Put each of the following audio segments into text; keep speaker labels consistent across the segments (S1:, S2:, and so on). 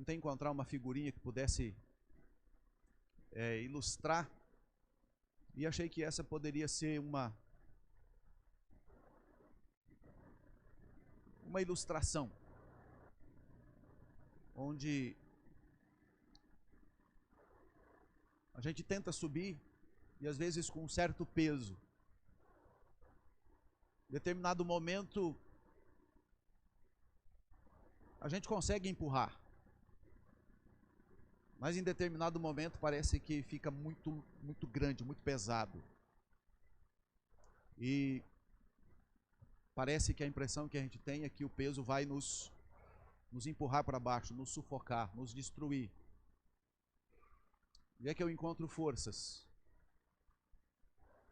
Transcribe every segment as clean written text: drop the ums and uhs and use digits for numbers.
S1: Tentei encontrar uma figurinha que pudesse ilustrar, e achei que essa poderia ser uma ilustração, onde a gente tenta subir e às vezes com um certo peso. Em determinado momento a gente consegue empurrar, mas em determinado momento parece que fica muito grande, muito pesado. E parece que a impressão que a gente tem é que o peso vai nos empurrar para baixo, nos sufocar, nos destruir. E é que eu encontro forças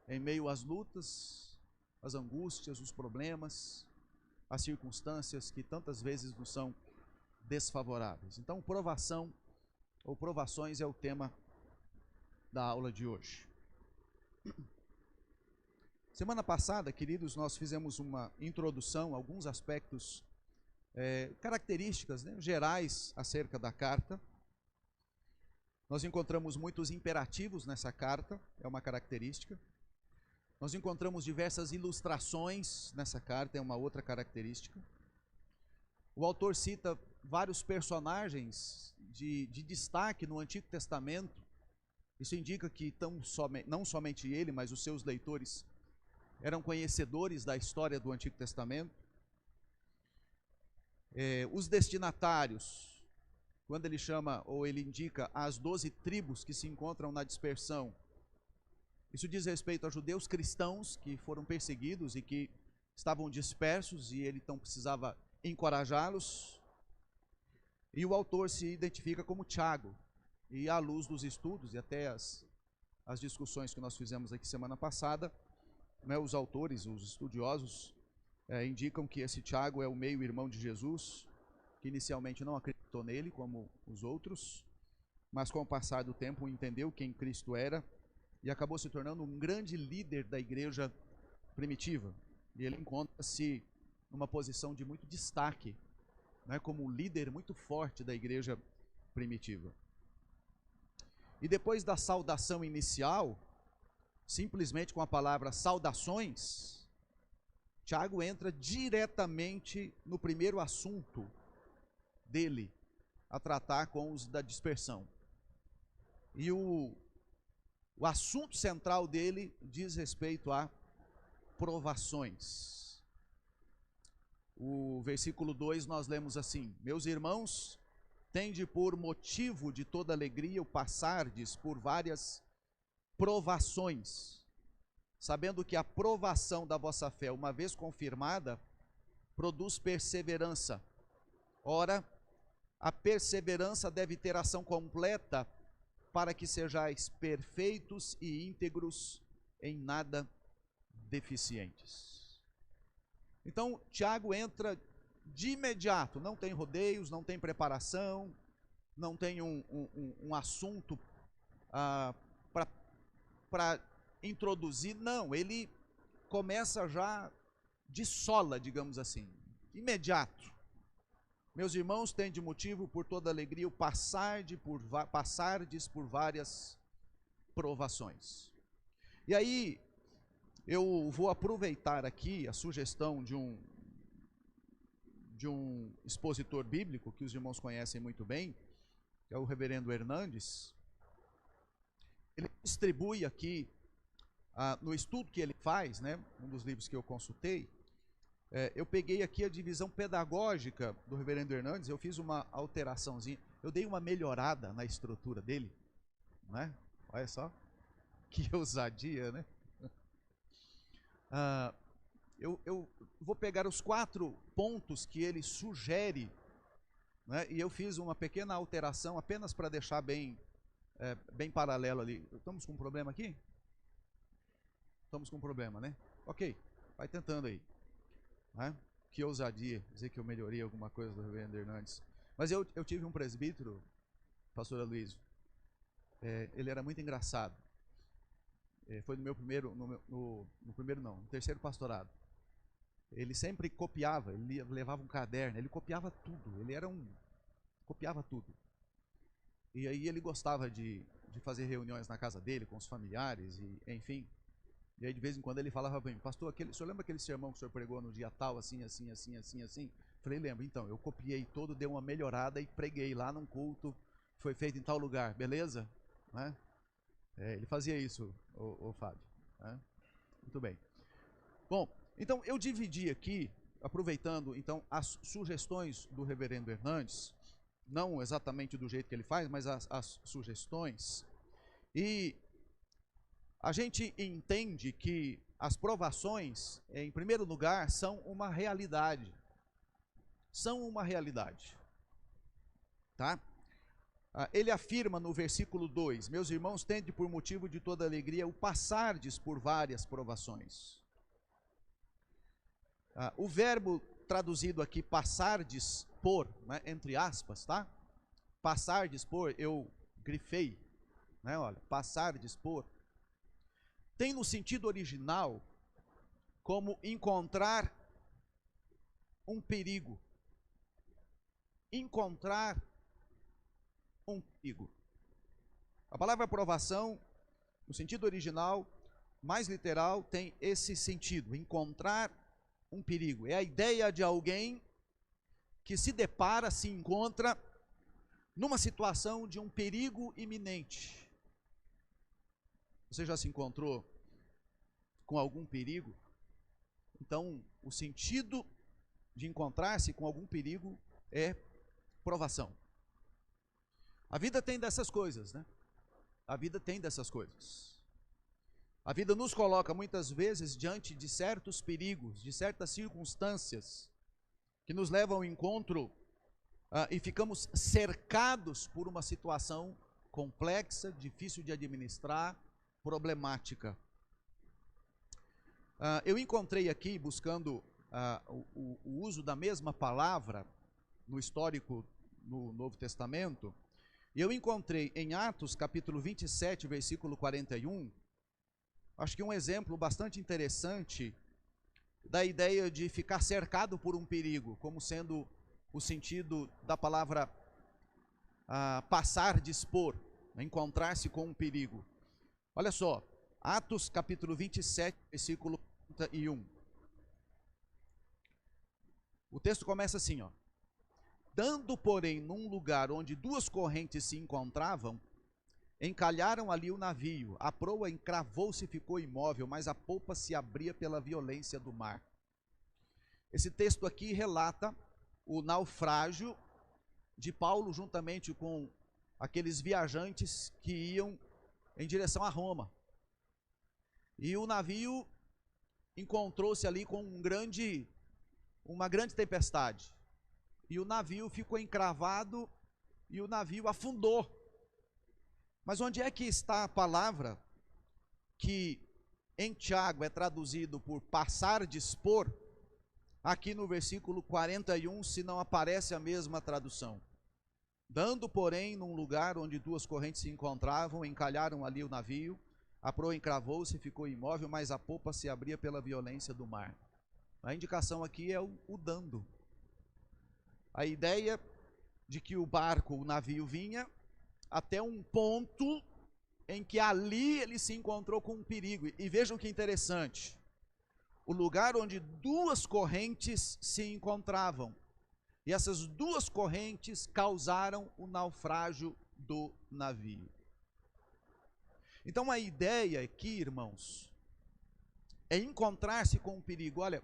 S1: em meio às lutas, às angústias, os problemas, as circunstâncias que tantas vezes nos são desfavoráveis. Então, provação ou provações é o tema da aula de hoje. Semana passada, queridos, nós fizemos uma introdução a alguns aspectos, características, né, gerais acerca da carta. Nós encontramos muitos imperativos nessa carta, é uma característica. Nós encontramos diversas ilustrações nessa carta, é uma outra característica. O autor cita vários personagens de destaque no Antigo Testamento. Isso indica que não somente ele, mas os seus leitores eram conhecedores da história do Antigo Testamento. Os destinatários, quando ele chama ou ele indica as 12 tribos que se encontram na dispersão, isso diz respeito a judeus cristãos que foram perseguidos e que estavam dispersos, e ele então precisava encorajá-los. E o autor se identifica como Tiago, e à luz dos estudos e até as discussões que nós fizemos aqui semana passada, né, os autores, os estudiosos, indicam que esse Tiago é o meio-irmão de Jesus, que inicialmente não acreditou nele como os outros, mas com o passar do tempo entendeu quem Cristo era e acabou se tornando um grande líder da igreja primitiva. E ele encontra-se numa posição de muito destaque, né, como um líder muito forte da igreja primitiva. E depois da saudação inicial, simplesmente com a palavra saudações, Tiago entra diretamente no primeiro assunto dele a tratar com os da dispersão. E o assunto central dele diz respeito a provações. O versículo 2 nós lemos assim: meus irmãos, tende por motivo de toda alegria o passardes por várias provações, sabendo que a provação da vossa fé, uma vez confirmada, produz perseverança. Ora, a perseverança deve ter ação completa, para que sejais perfeitos e íntegros, em nada deficientes. Então, Tiago entra de imediato, não tem rodeios, não tem preparação, não tem um assunto para introduzir, não, ele começa já de sola, digamos assim, imediato. Meus irmãos, tende motivo por toda alegria o passardes por várias provações. E aí, eu vou aproveitar aqui a sugestão de um expositor bíblico, que os irmãos conhecem muito bem, que é o reverendo Hernandes. Ele distribui aqui, no estudo que ele faz, né, um dos livros que eu consultei, eu peguei aqui a divisão pedagógica do reverendo Hernandes, eu fiz uma alteraçãozinha, eu dei uma melhorada na estrutura dele, né? Olha só, que ousadia, né? Eu vou pegar os 4 pontos que ele sugere, né, e eu fiz uma pequena alteração apenas para deixar bem paralelo ali. Estamos com um problema aqui? Estamos com um problema, né? Ok, vai tentando aí. Né? Que ousadia dizer que eu melhorei alguma coisa do reverendo Hernandes. Mas eu tive um presbítero, pastor Aloysio, ele era muito engraçado. Foi no meu primeiro, no terceiro pastorado. Ele sempre copiava, ele levava um caderno, ele copiava tudo, ele era um copiava tudo. E aí ele gostava de fazer reuniões na casa dele, com os familiares, e enfim. E aí de vez em quando ele falava para mim, pastor, o senhor lembra aquele sermão que o senhor pregou no dia tal, assim, assim, assim, assim, assim? Falei, lembro. Então, eu copiei todo, dei uma melhorada e preguei lá num culto que foi feito em tal lugar, beleza? Né? Ele fazia isso, o Fábio. Né? Muito bem. Bom, então eu dividi aqui, aproveitando então as sugestões do reverendo Hernandes, não exatamente do jeito que ele faz, mas as sugestões. E a gente entende que as provações, em primeiro lugar, são uma realidade. São uma realidade. Tá? Ele afirma no versículo 2, meus irmãos, tende por motivo de toda alegria o passardes por várias provações. O verbo traduzido aqui, passardes por, né, entre aspas, tá? Passardes por, eu grifei, né, olha, passardes por, tem no sentido original como encontrar um perigo. Encontrar um perigo. A palavra provação, no sentido original, mais literal, tem esse sentido, encontrar um perigo. É a ideia de alguém que se depara, se encontra numa situação de um perigo iminente. Você já se encontrou com algum perigo? Então, o sentido de encontrar-se com algum perigo é provação. A vida tem dessas coisas, né? A vida tem dessas coisas. A vida nos coloca muitas vezes diante de certos perigos, de certas circunstâncias que nos levam ao encontro e ficamos cercados por uma situação complexa, difícil de administrar, problemática. Eu encontrei aqui, buscando o uso da mesma palavra no histórico no Novo Testamento, e eu encontrei em Atos capítulo 27, versículo 41, acho que um exemplo bastante interessante da ideia de ficar cercado por um perigo, como sendo o sentido da palavra passar, dispor, encontrar-se com um perigo. Olha só, Atos capítulo 27, versículo 41. O texto começa assim, ó. Dando, porém, num lugar onde duas correntes se encontravam, encalharam ali o navio. A proa encravou-se e ficou imóvel, mas a polpa se abria pela violência do mar. Esse texto aqui relata o naufrágio de Paulo juntamente com aqueles viajantes que iam em direção a Roma. E o navio encontrou-se ali com uma grande tempestade. E o navio ficou encravado e o navio afundou. Mas onde é que está a palavra que em Tiago é traduzido por passar, dispor? Aqui no versículo 41, se não aparece a mesma tradução. Dando, porém, num lugar onde duas correntes se encontravam, encalharam ali o navio, a proa encravou-se e ficou imóvel, mas a polpa se abria pela violência do mar. A indicação aqui é o dando. A ideia de que o barco, o navio vinha até um ponto em que ali ele se encontrou com um perigo. E vejam que interessante, o lugar onde duas correntes se encontravam. E essas duas correntes causaram o naufrágio do navio. Então a ideia aqui, irmãos, é encontrar-se com um perigo. Olha,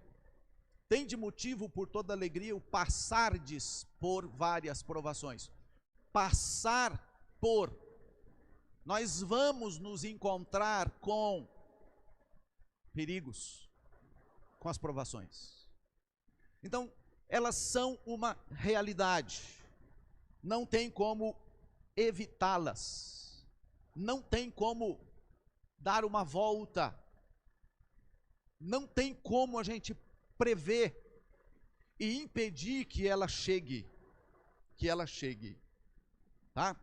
S1: tem de motivo por toda alegria o passardes por várias provações. Passar por. Nós vamos nos encontrar com perigos, com as provações. Então, elas são uma realidade. Não tem como evitá-las. Não tem como dar uma volta. Não tem como a gente prever e impedir que ela chegue, tá?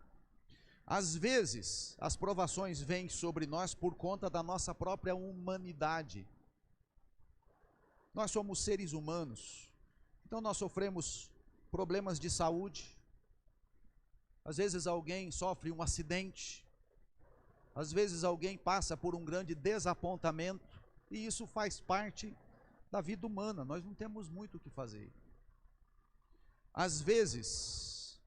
S1: Às vezes, as provações vêm sobre nós por conta da nossa própria humanidade. Nós somos seres humanos, então nós sofremos problemas de saúde, Às vezes alguém sofre um acidente, às vezes alguém passa por um grande desapontamento, e isso faz parte da vida humana, nós não temos muito o que fazer. Às vezes,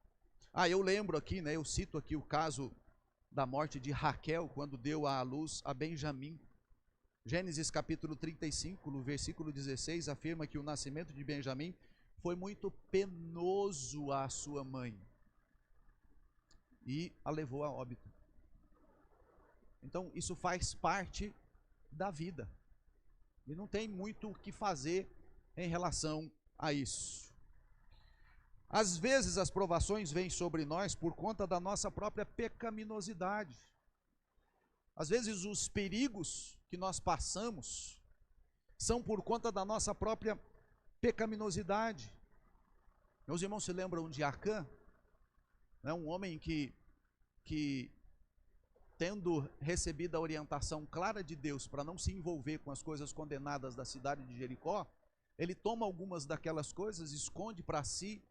S1: eu lembro aqui, né, eu cito aqui o caso da morte de Raquel, quando deu à luz a Benjamim. Gênesis capítulo 35, no versículo 16, afirma que o nascimento de Benjamim foi muito penoso à sua mãe e a levou a óbito. Então, isso faz parte da vida. E não tem muito o que fazer em relação a isso. Às vezes as provações vêm sobre nós por conta da nossa própria pecaminosidade. Às vezes os perigos que nós passamos são por conta da nossa própria pecaminosidade. Meus irmãos se lembram de Acã, né, um homem que tendo recebido a orientação clara de Deus para não se envolver com as coisas condenadas da cidade de Jericó, ele toma algumas daquelas coisas, esconde para si,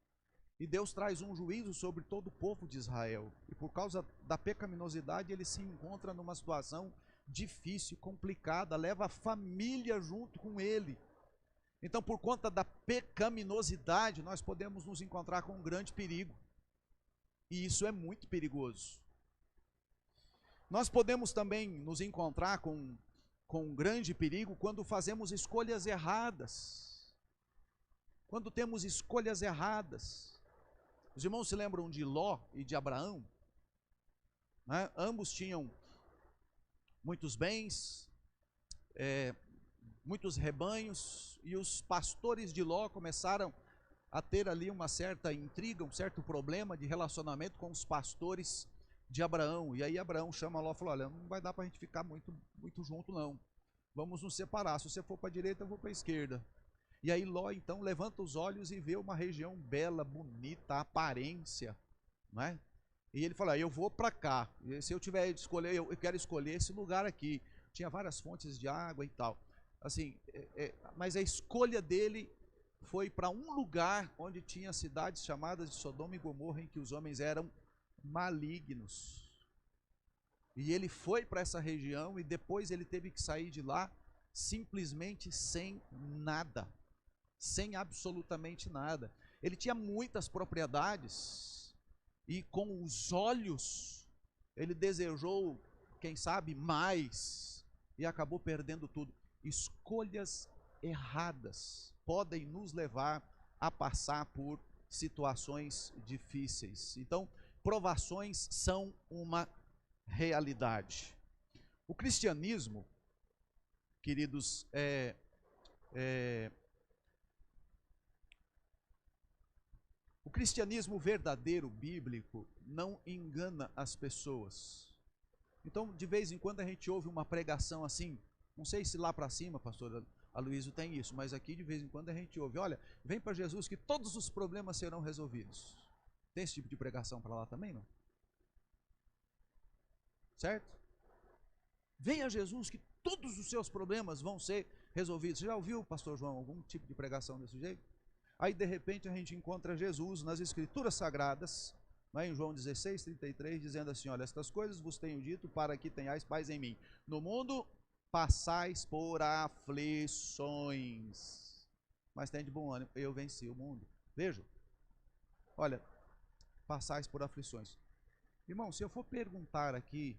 S1: e Deus traz um juízo sobre todo o povo de Israel. E por causa da pecaminosidade, ele se encontra numa situação difícil, complicada, leva a família junto com ele. Então, por conta da pecaminosidade, nós podemos nos encontrar com um grande perigo. E isso é muito perigoso. Nós podemos também nos encontrar com um grande perigo quando fazemos escolhas erradas. Quando temos escolhas erradas. Os irmãos se lembram de Ló e de Abraão? Né? Ambos tinham muitos bens, muitos rebanhos, e os pastores de Ló começaram a ter ali uma certa intriga, um certo problema de relacionamento com os pastores de Abraão. E aí Abraão chama Ló e fala: olha, não vai dar para a gente ficar muito junto não, vamos nos separar, se você for para a direita eu vou para a esquerda. E aí Ló então levanta os olhos e vê uma região bela, bonita, aparência, não é? E ele fala: eu vou para cá, se eu tiver de escolher, eu quero escolher esse lugar aqui. Tinha várias fontes de água e tal, assim, mas a escolha dele foi para um lugar onde tinha cidades chamadas de Sodoma e Gomorra, em que os homens eram malignos. E ele foi para essa região e depois ele teve que sair de lá simplesmente sem nada, sem absolutamente nada. Ele tinha muitas propriedades e com os olhos ele desejou, quem sabe, mais, e acabou perdendo tudo. Escolhas erradas podem nos levar a passar por situações difíceis. Então, provações são uma realidade. O cristianismo, queridos, o cristianismo verdadeiro, bíblico, não engana as pessoas. Então, de vez em quando a gente ouve uma pregação assim, não sei se lá para cima, pastor Aloysio, tem isso, mas aqui de vez em quando a gente ouve: olha, vem para Jesus que todos os problemas serão resolvidos. Tem esse tipo de pregação para lá também, não? Certo? Venha a Jesus que todos os seus problemas vão ser resolvidos. Você já ouviu, pastor João, algum tipo de pregação desse jeito? Aí de repente a gente encontra Jesus nas escrituras sagradas, né, em João 16:33, dizendo assim: olha, estas coisas vos tenho dito para que tenhais paz em mim. No mundo passais por aflições, mas tem de bom ânimo, eu venci o mundo. Vejam, olha, passais por aflições. Irmão, se eu for perguntar aqui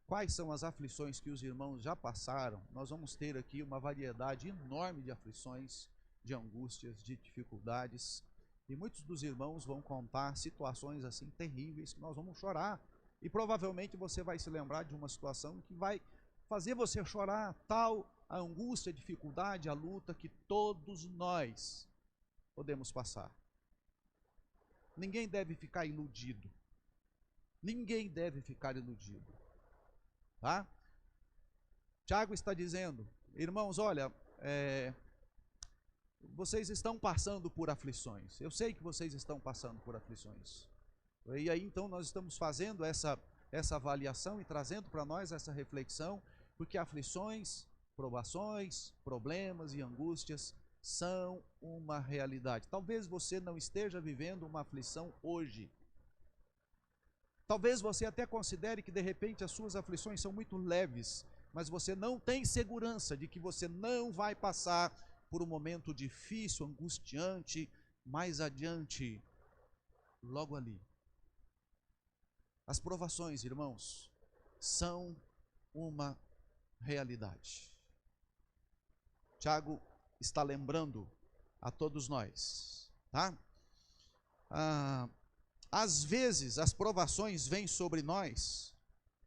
S1: quais são as aflições que os irmãos já passaram, nós vamos ter aqui uma variedade enorme de aflições, de angústias, de dificuldades, e muitos dos irmãos vão contar situações assim terríveis que nós vamos chorar, e provavelmente você vai se lembrar de uma situação que vai fazer você chorar, tal a angústia, a dificuldade, a luta que todos nós podemos passar. Ninguém deve ficar iludido. Ninguém deve ficar iludido. Tá? Tiago está dizendo: irmãos, olha, vocês estão passando por aflições. Eu sei que vocês estão passando por aflições. E aí então nós estamos fazendo essa avaliação e trazendo para nós essa reflexão, porque aflições, provações, problemas e angústias são uma realidade. Talvez você não esteja vivendo uma aflição hoje, Talvez você até considere que de repente as suas aflições são muito leves, mas você não tem segurança de que você não vai passar por um momento difícil, angustiante, mais adiante, logo ali. As provações, irmãos, são uma realidade. Tiago está lembrando a todos nós, tá? Às vezes as provações vêm sobre nós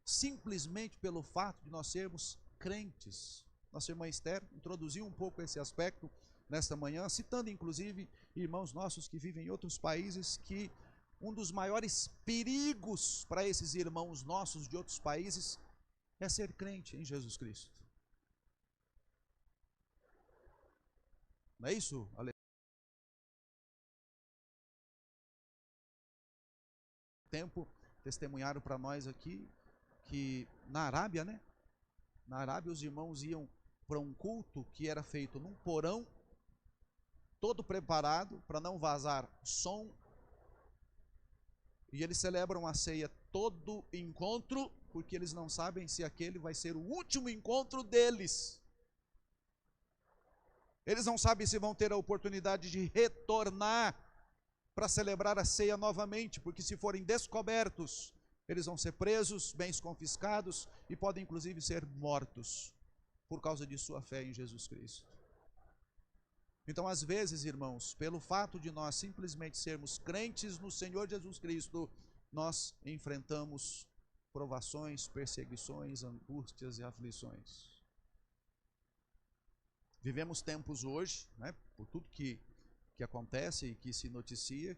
S1: simplesmente pelo fato de nós sermos crentes. Nossa irmã Esther introduziu um pouco esse aspecto nesta manhã, citando inclusive irmãos nossos que vivem em outros países, que um dos maiores perigos para esses irmãos nossos de outros países é ser crente em Jesus Cristo. Não é isso, Ale? Tempo testemunharam para nós aqui que na Arábia, né? Na Arábia os irmãos iam para um culto que era feito num porão, todo preparado para não vazar som, e eles celebram a ceia todo encontro, porque eles não sabem se aquele vai ser o último encontro deles. Eles não sabem se vão ter a oportunidade de retornar para celebrar a ceia novamente, porque se forem descobertos, eles vão ser presos, bens confiscados e podem inclusive ser mortos por causa de sua fé em Jesus Cristo. Então, às vezes, irmãos, pelo fato de nós simplesmente sermos crentes no Senhor Jesus Cristo, nós enfrentamos provações, perseguições, angústias e aflições. Vivemos tempos hoje, né, por tudo que acontece e que se noticia,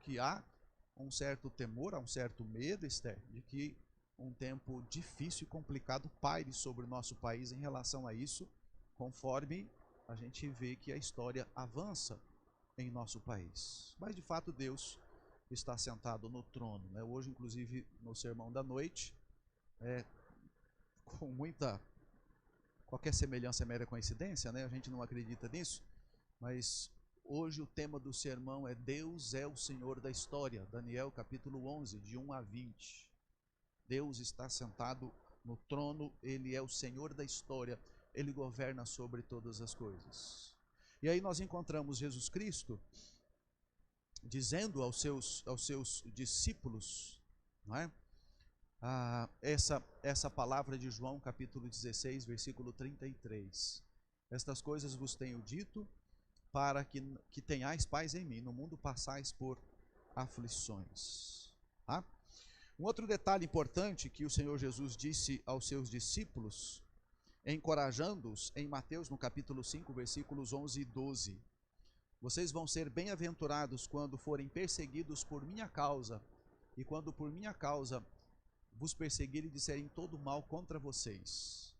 S1: que há um certo temor, há um certo medo, Esther, de que um tempo difícil e complicado paire sobre o nosso país em relação a isso, conforme a gente vê que a história avança em nosso país. Mas de fato Deus está sentado no trono, né? Hoje, inclusive, no sermão da noite, com qualquer semelhança é mera coincidência, né? A gente não acredita nisso, mas hoje o tema do sermão é Deus é o Senhor da história, Daniel capítulo 11, de 1 a 20. Deus está sentado no trono, Ele é o Senhor da história, Ele governa sobre todas as coisas. E aí nós encontramos Jesus Cristo dizendo aos seus discípulos, não é? Essa palavra de João capítulo 16, versículo 33. Estas coisas vos tenho dito, para que tenhais paz em mim, no mundo passais por aflições. Tá? Um outro detalhe importante que o Senhor Jesus disse aos seus discípulos, encorajando-os em Mateus no capítulo 5, versículos 11 e 12. Vocês vão ser bem-aventurados quando forem perseguidos por minha causa, e quando por minha causa vos perseguirem e disserem todo mal contra vocês.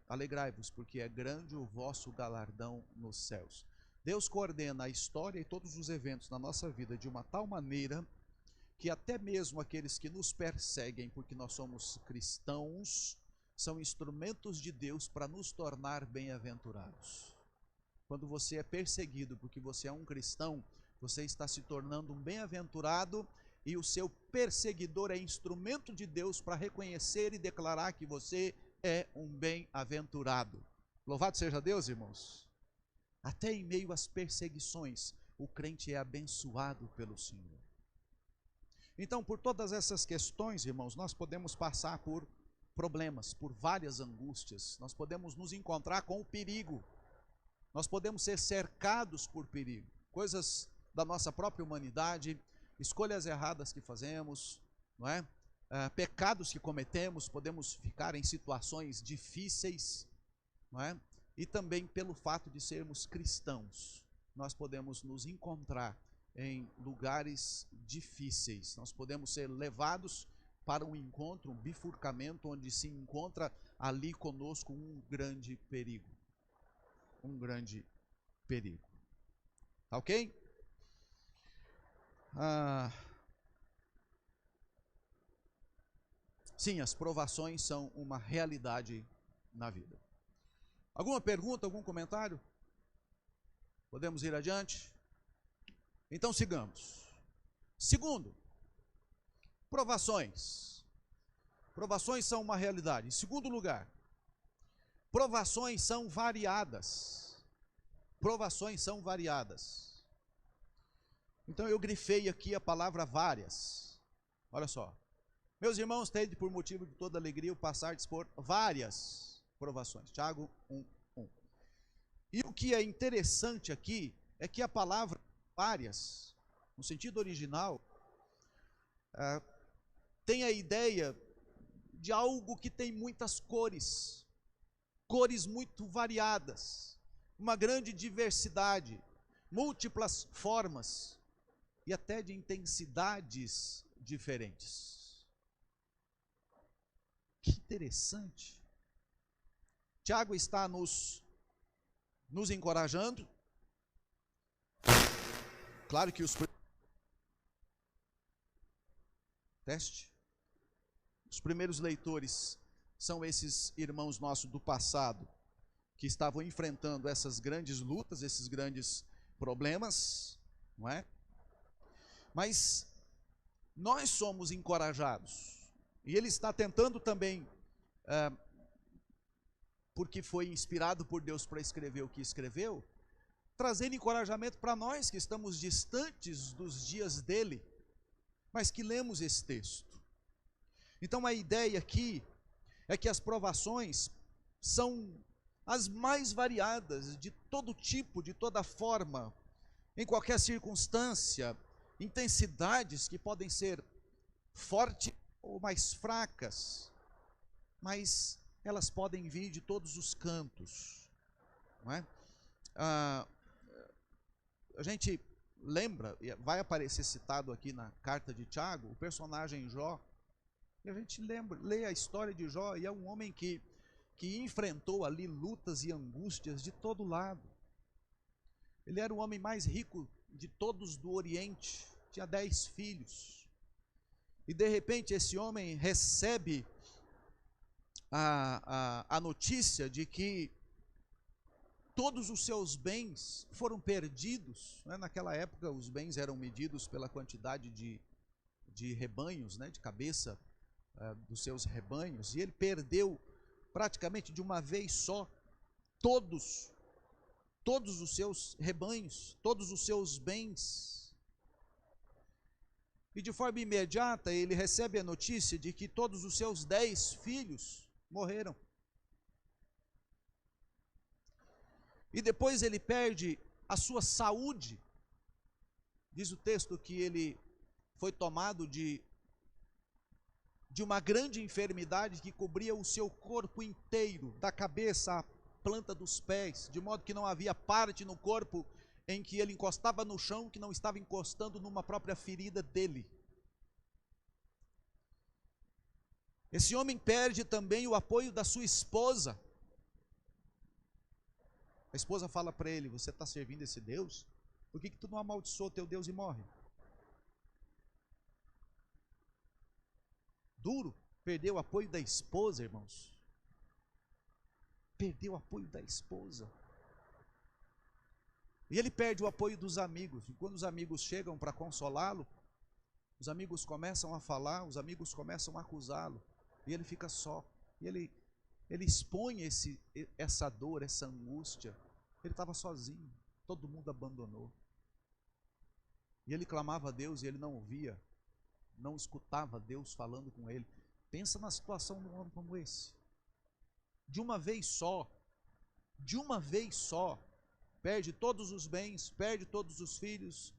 S1: Alegrai-vos, porque é grande o vosso galardão nos céus. Deus coordena a história e todos os eventos na nossa vida de uma tal maneira que até mesmo aqueles que nos perseguem, porque nós somos cristãos, são instrumentos de Deus para nos tornar bem-aventurados. Quando você é perseguido porque você é um cristão, você está se tornando um bem-aventurado, e o seu perseguidor é instrumento de Deus para reconhecer e declarar que você é um bem-aventurado. Louvado seja Deus, irmãos. Até em meio às perseguições, o crente é abençoado pelo Senhor. Então, por todas essas questões, irmãos, nós podemos passar por problemas, por várias angústias. Nós podemos nos encontrar com o perigo. Nós podemos ser cercados por perigo. Coisas da nossa própria humanidade, escolhas erradas que fazemos, não é? Pecados que cometemos, podemos ficar em situações difíceis, não é? E também pelo fato de sermos cristãos, nós podemos nos encontrar em lugares difíceis, nós podemos ser levados para um encontro, um bifurcamento, onde se encontra ali conosco um grande perigo. Um grande perigo. Tá ok? Sim, as provações são uma realidade na vida. Alguma pergunta, algum comentário? Podemos ir adiante? Então sigamos. Segundo, Provações. Provações são uma realidade. Em segundo lugar, provações são variadas. Provações são variadas. Então eu grifei aqui a palavra várias. Olha só. Meus irmãos, tende por motivo de toda alegria o passardes por várias provações. Tiago 1:1. E o que é interessante aqui é que a palavra várias, no sentido original, tem a ideia de algo que tem muitas cores, cores muito variadas, uma grande diversidade, múltiplas formas e até de intensidades diferentes. Que interessante. Tiago está nos encorajando. Claro que os primeiros leitores são esses irmãos nossos do passado que estavam enfrentando essas grandes lutas, esses grandes problemas, não é? Mas nós somos encorajados. E ele está tentando também, porque foi inspirado por Deus para escrever o que escreveu, trazer encorajamento para nós que estamos distantes dos dias dele, mas que lemos esse texto. Então a ideia aqui é que as provações são as mais variadas, de todo tipo, de toda forma, em qualquer circunstância, intensidades que podem ser fortes ou mais fracas, mas elas podem vir de todos os cantos, não é? A gente lembra, vai aparecer citado aqui na carta de Tiago, o personagem Jó, e a gente lê a história de Jó, e é um homem que enfrentou ali lutas e angústias de todo lado. Ele era o homem mais rico de todos do Oriente, tinha 10 filhos, e de repente esse homem recebe a notícia de que todos os seus bens foram perdidos, né? Naquela época os bens eram medidos pela quantidade de rebanhos, né? De cabeça dos seus rebanhos, e ele perdeu praticamente de uma vez só todos os seus rebanhos, todos os seus bens. E de forma imediata ele recebe a notícia de que todos os seus 10 filhos morreram. E depois ele perde a sua saúde. Diz o texto que ele foi tomado de uma grande enfermidade que cobria o seu corpo inteiro, da cabeça à planta dos pés, de modo que não havia parte no corpo em que ele encostava no chão que não estava encostando numa própria ferida dele. Esse homem perde também o apoio da sua esposa. A esposa fala para ele: você está servindo esse Deus? Por que tu não amaldiçoa o teu Deus e morre? Duro, perdeu o apoio da esposa, irmãos. Perdeu o apoio da esposa. E ele perde o apoio dos amigos. E quando os amigos chegam para consolá-lo, os amigos começam a falar, os amigos começam a acusá-lo. E ele fica só. E ele expõe essa dor, essa angústia. Ele estava sozinho. Todo mundo abandonou. E ele clamava a Deus e ele não ouvia. Não escutava Deus falando com ele. Pensa na situação de um homem como esse. De uma vez só, perde todos os bens, perde todos os filhos,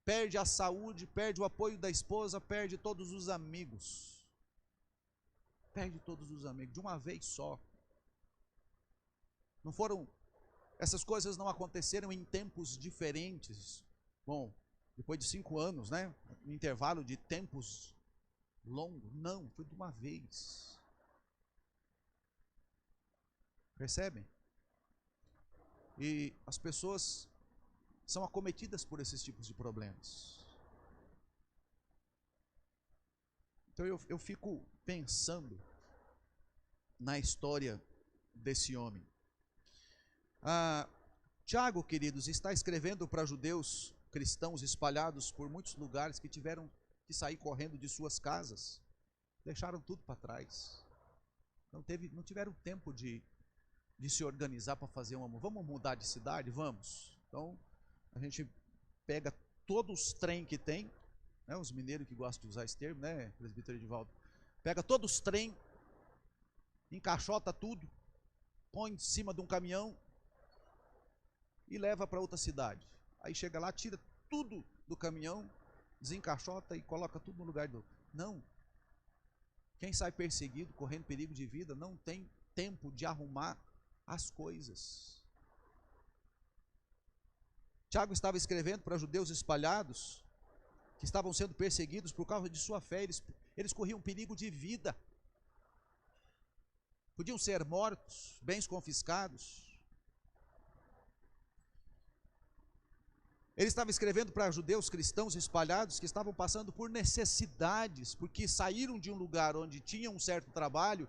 S1: perde a saúde, perde o apoio da esposa, perde todos os amigos. Perde todos os amigos, de uma vez só. Não foram, essas coisas não aconteceram em tempos diferentes. Bom, depois de 5 anos, né? Um intervalo de tempos longo. Não, foi de uma vez. Percebem? E as pessoas são acometidas por esses tipos de problemas. Então eu fico pensando na história desse homem. Tiago, queridos, está escrevendo para judeus cristãos espalhados por muitos lugares que tiveram que sair correndo de suas casas, deixaram tudo para trás. Não tiveram tempo de se organizar para fazer vamos mudar de cidade? Vamos. Então, a gente pega todos os trem que tem, né, os mineiros que gostam de usar esse termo, né, presbítero Edivaldo? Pega todos os trem, encaixota tudo, põe em cima de um caminhão e leva para outra cidade. Aí chega lá, tira tudo do caminhão, desencaixota e coloca tudo no lugar do... Não. Quem sai perseguido, correndo perigo de vida, não tem tempo de arrumar as coisas. Tiago estava escrevendo para judeus espalhados, que estavam sendo perseguidos por causa de sua fé. Eles corriam perigo de vida. Podiam ser mortos, bens confiscados. Ele estava escrevendo para judeus cristãos espalhados que estavam passando por necessidades, porque saíram de um lugar onde tinham um certo trabalho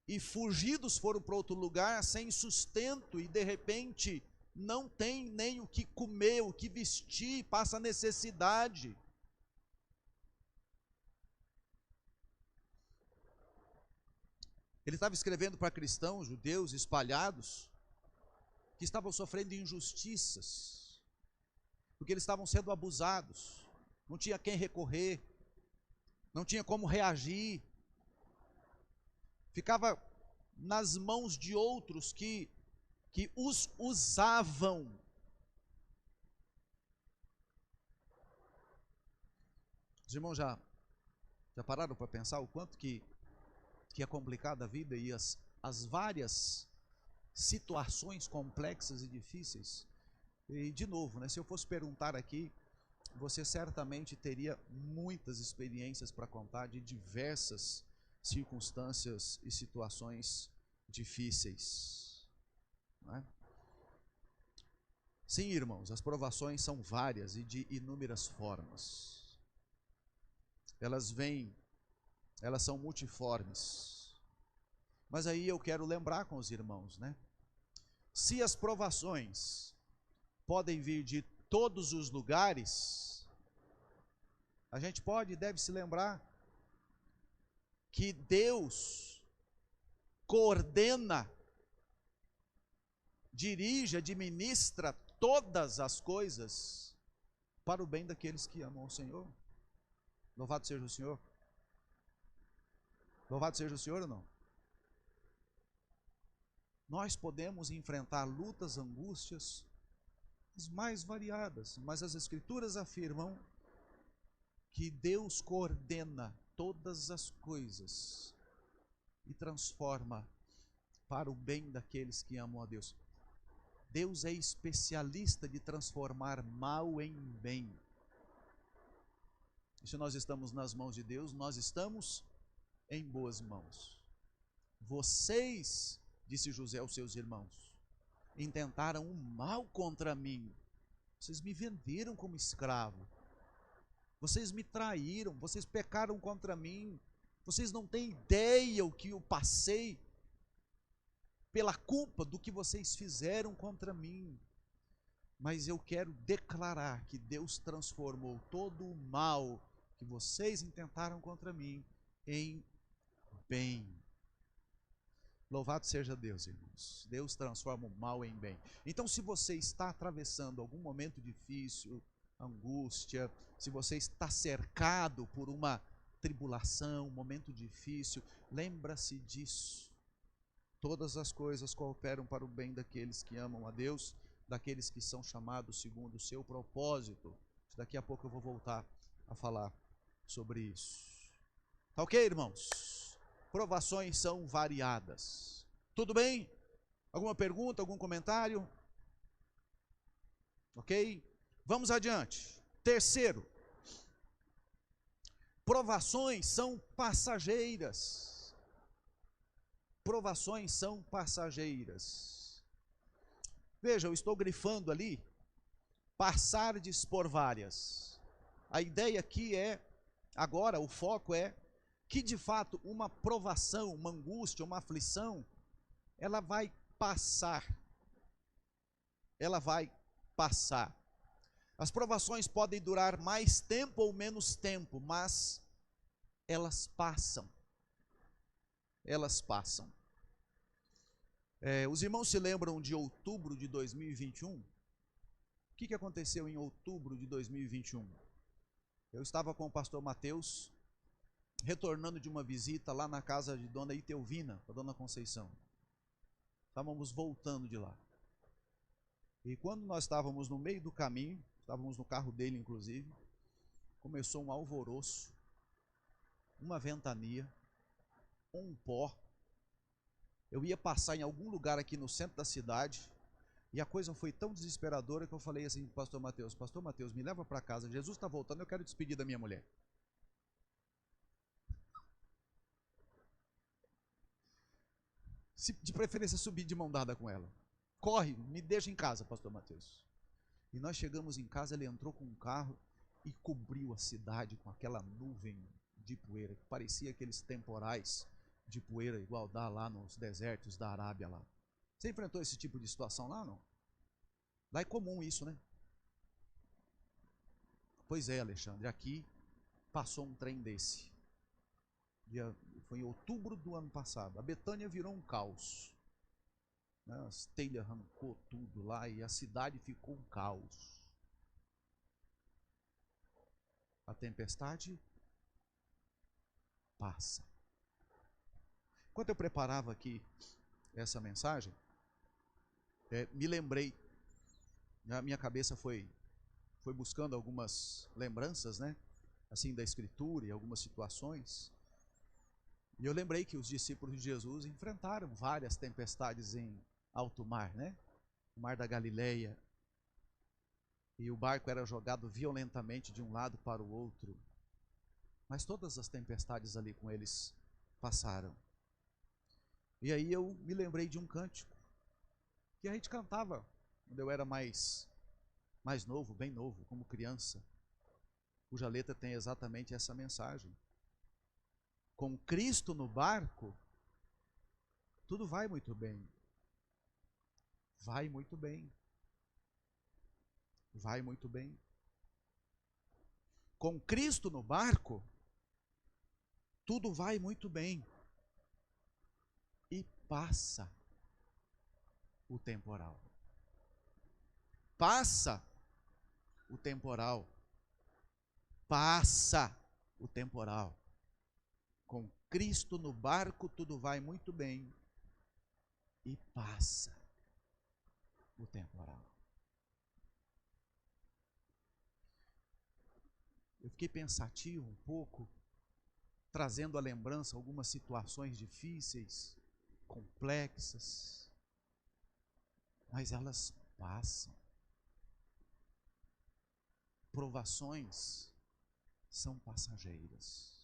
S1: e fugidos foram para outro lugar sem sustento e de repente não tem nem o que comer, o que vestir, passa necessidade. Ele estava escrevendo para cristãos, judeus espalhados, que estavam sofrendo injustiças, porque eles estavam sendo abusados, não tinha quem recorrer, não tinha como reagir, ficava nas mãos de outros que os usavam. Os irmãos já pararam para pensar o quanto que é complicada a vida e as várias situações complexas e difíceis? E de novo, né, se eu fosse perguntar aqui, você certamente teria muitas experiências para contar de diversas circunstâncias e situações difíceis, não é? Sim, irmãos, as provações são várias e de inúmeras formas. Elas são multiformes. Mas aí eu quero lembrar com os irmãos, né? Se as provações podem vir de todos os lugares, a gente pode e deve se lembrar que Deus coordena, dirige, administra todas as coisas para o bem daqueles que amam o Senhor. Louvado seja o Senhor. Louvado seja o Senhor ou não? Nós podemos enfrentar lutas, angústias, as mais variadas, mas as Escrituras afirmam que Deus coordena todas as coisas e transforma para o bem daqueles que amam a Deus. Deus é especialista de transformar mal em bem. E se nós estamos nas mãos de Deus, nós estamos em boas mãos. Vocês, disse José aos seus irmãos, intentaram o mal contra mim. Vocês me venderam como escravo. Vocês me traíram, vocês pecaram contra mim. Vocês não têm ideia o que eu passei pela culpa do que vocês fizeram contra mim. Mas eu quero declarar que Deus transformou todo o mal que vocês intentaram contra mim em bem. Louvado seja Deus, irmãos. Deus transforma o mal em bem. Então, se você está atravessando algum momento difícil, angústia, se você está cercado por uma tribulação, um momento difícil, lembra-se disso. Todas as coisas cooperam para o bem daqueles que amam a Deus, daqueles que são chamados segundo o seu propósito. Daqui a pouco eu vou voltar a falar sobre isso. Tá ok, irmãos? Provações são variadas. Tudo bem? Alguma pergunta, algum comentário? Ok? Vamos adiante. Terceiro, provações são passageiras. Provações são passageiras. Veja, eu estou grifando ali, passardes por várias. A ideia aqui é, agora o foco é, que de fato uma provação, uma angústia, uma aflição, ela vai passar. Ela vai passar. As provações podem durar mais tempo ou menos tempo, mas elas passam. Elas passam. Os irmãos se lembram de outubro de 2021? O que aconteceu em outubro de 2021? Eu estava com o pastor Mateus, retornando de uma visita lá na casa de Dona Itelvina, a Dona Conceição. Estávamos voltando de lá. E quando nós estávamos no meio do caminho, estávamos no carro dele inclusive, começou um alvoroço, uma ventania, um pó. Eu ia passar em algum lugar aqui no centro da cidade, e a coisa foi tão desesperadora que eu falei assim para o pastor Mateus, me leva para casa, Jesus está voltando, eu quero despedir da minha mulher. De preferência subir de mão dada com ela. Corre, me deixa em casa, pastor Mateus. E nós chegamos em casa, ele entrou com um carro e cobriu a cidade com aquela nuvem de poeira, que parecia aqueles temporais de poeira igual dá lá nos desertos da Arábia lá. Você enfrentou esse tipo de situação lá, não? Lá é comum isso, né? Pois é, Alexandre, aqui passou um trem desse. Foi em outubro do ano passado. A Betânia virou um caos. As telhas arrancou tudo lá e a cidade ficou um caos. A tempestade passa. Enquanto eu preparava aqui essa mensagem, me lembrei, a minha cabeça foi buscando algumas lembranças, né? Assim, da Escritura e algumas situações. E eu lembrei que os discípulos de Jesus enfrentaram várias tempestades em alto mar, né? O mar da Galileia. E o barco era jogado violentamente de um lado para o outro. Mas todas as tempestades ali com eles passaram. E aí eu me lembrei de um cântico que a gente cantava quando eu era mais novo, bem novo, como criança, cuja letra tem exatamente essa mensagem. Com Cristo no barco, tudo vai muito bem. Vai muito bem. Vai muito bem. Com Cristo no barco, tudo vai muito bem. E passa o temporal. Passa o temporal. Passa o temporal. Com Cristo no barco, tudo vai muito bem. E passa o temporal. Eu fiquei pensativo um pouco, trazendo à lembrança algumas situações difíceis, complexas, mas elas passam. Provações são passageiras.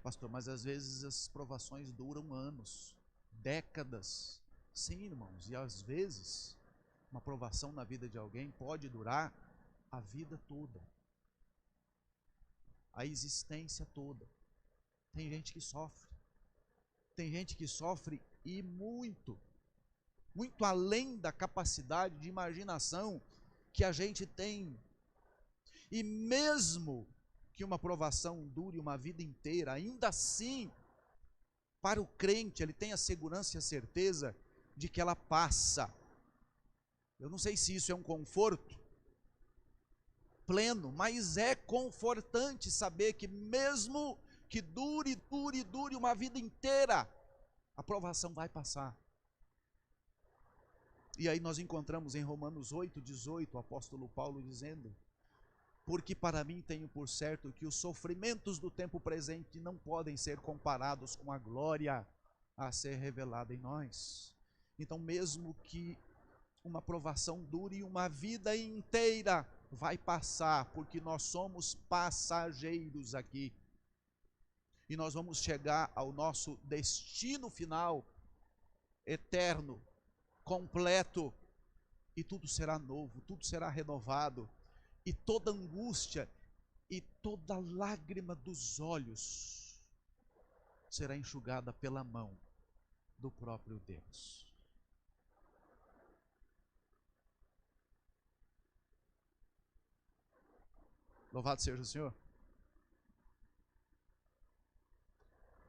S1: Pastor, mas às vezes as provações duram anos, décadas. Sim, irmãos, e às vezes uma provação na vida de alguém pode durar a vida toda, a existência toda. Tem gente que sofre. Tem gente que sofre e muito além da capacidade de imaginação que a gente tem. E mesmo que uma provação dure uma vida inteira, ainda assim, para o crente, ele tem a segurança e a certeza de que ela passa. Eu não sei se isso é um conforto pleno, mas é confortante saber que mesmo que dure uma vida inteira, a provação vai passar. E aí nós encontramos em Romanos 8:18 o apóstolo Paulo dizendo: porque para mim tenho por certo que os sofrimentos do tempo presente não podem ser comparados com a glória a ser revelada em nós. Então, mesmo que uma provação dure uma vida inteira, vai passar, porque nós somos passageiros aqui. E nós vamos chegar ao nosso destino final, eterno, completo, e tudo será novo, tudo será renovado, e toda angústia e toda lágrima dos olhos será enxugada pela mão do próprio Deus. Louvado seja o Senhor.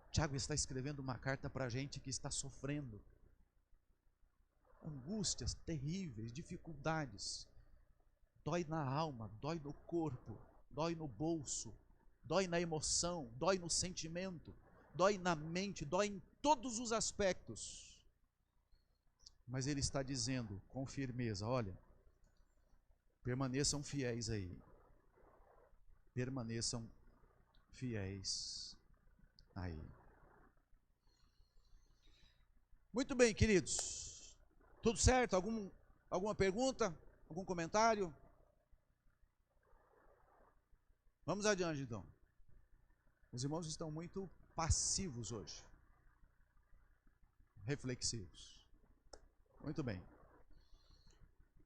S1: Tiago está escrevendo uma carta para a gente que está sofrendo angústias terríveis, dificuldades. Dói na alma, dói no corpo, dói no bolso, dói na emoção, dói no sentimento, dói na mente, dói em todos os aspectos. Mas ele está dizendo com firmeza, olha, permaneçam fiéis aí. Permaneçam fiéis aí. Muito bem, queridos. Tudo certo? Alguma pergunta? Algum comentário? Vamos adiante, então. Os irmãos estão muito passivos hoje. Reflexivos. Muito bem.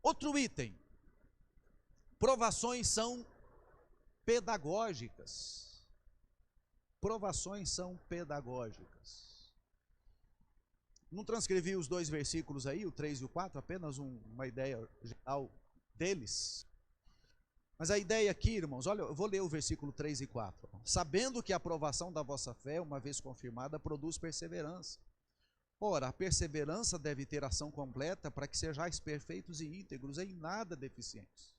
S1: Outro item. Provações são pedagógicas. Provações são pedagógicas. Não transcrevi os dois versículos aí, o 3 e o 4, apenas uma ideia geral deles. Mas a ideia aqui, irmãos, olha, eu vou ler o versículo 3 e 4. Sabendo que a aprovação da vossa fé, uma vez confirmada, produz perseverança. Ora, a perseverança deve ter ação completa para que sejais perfeitos e íntegros, em nada deficientes.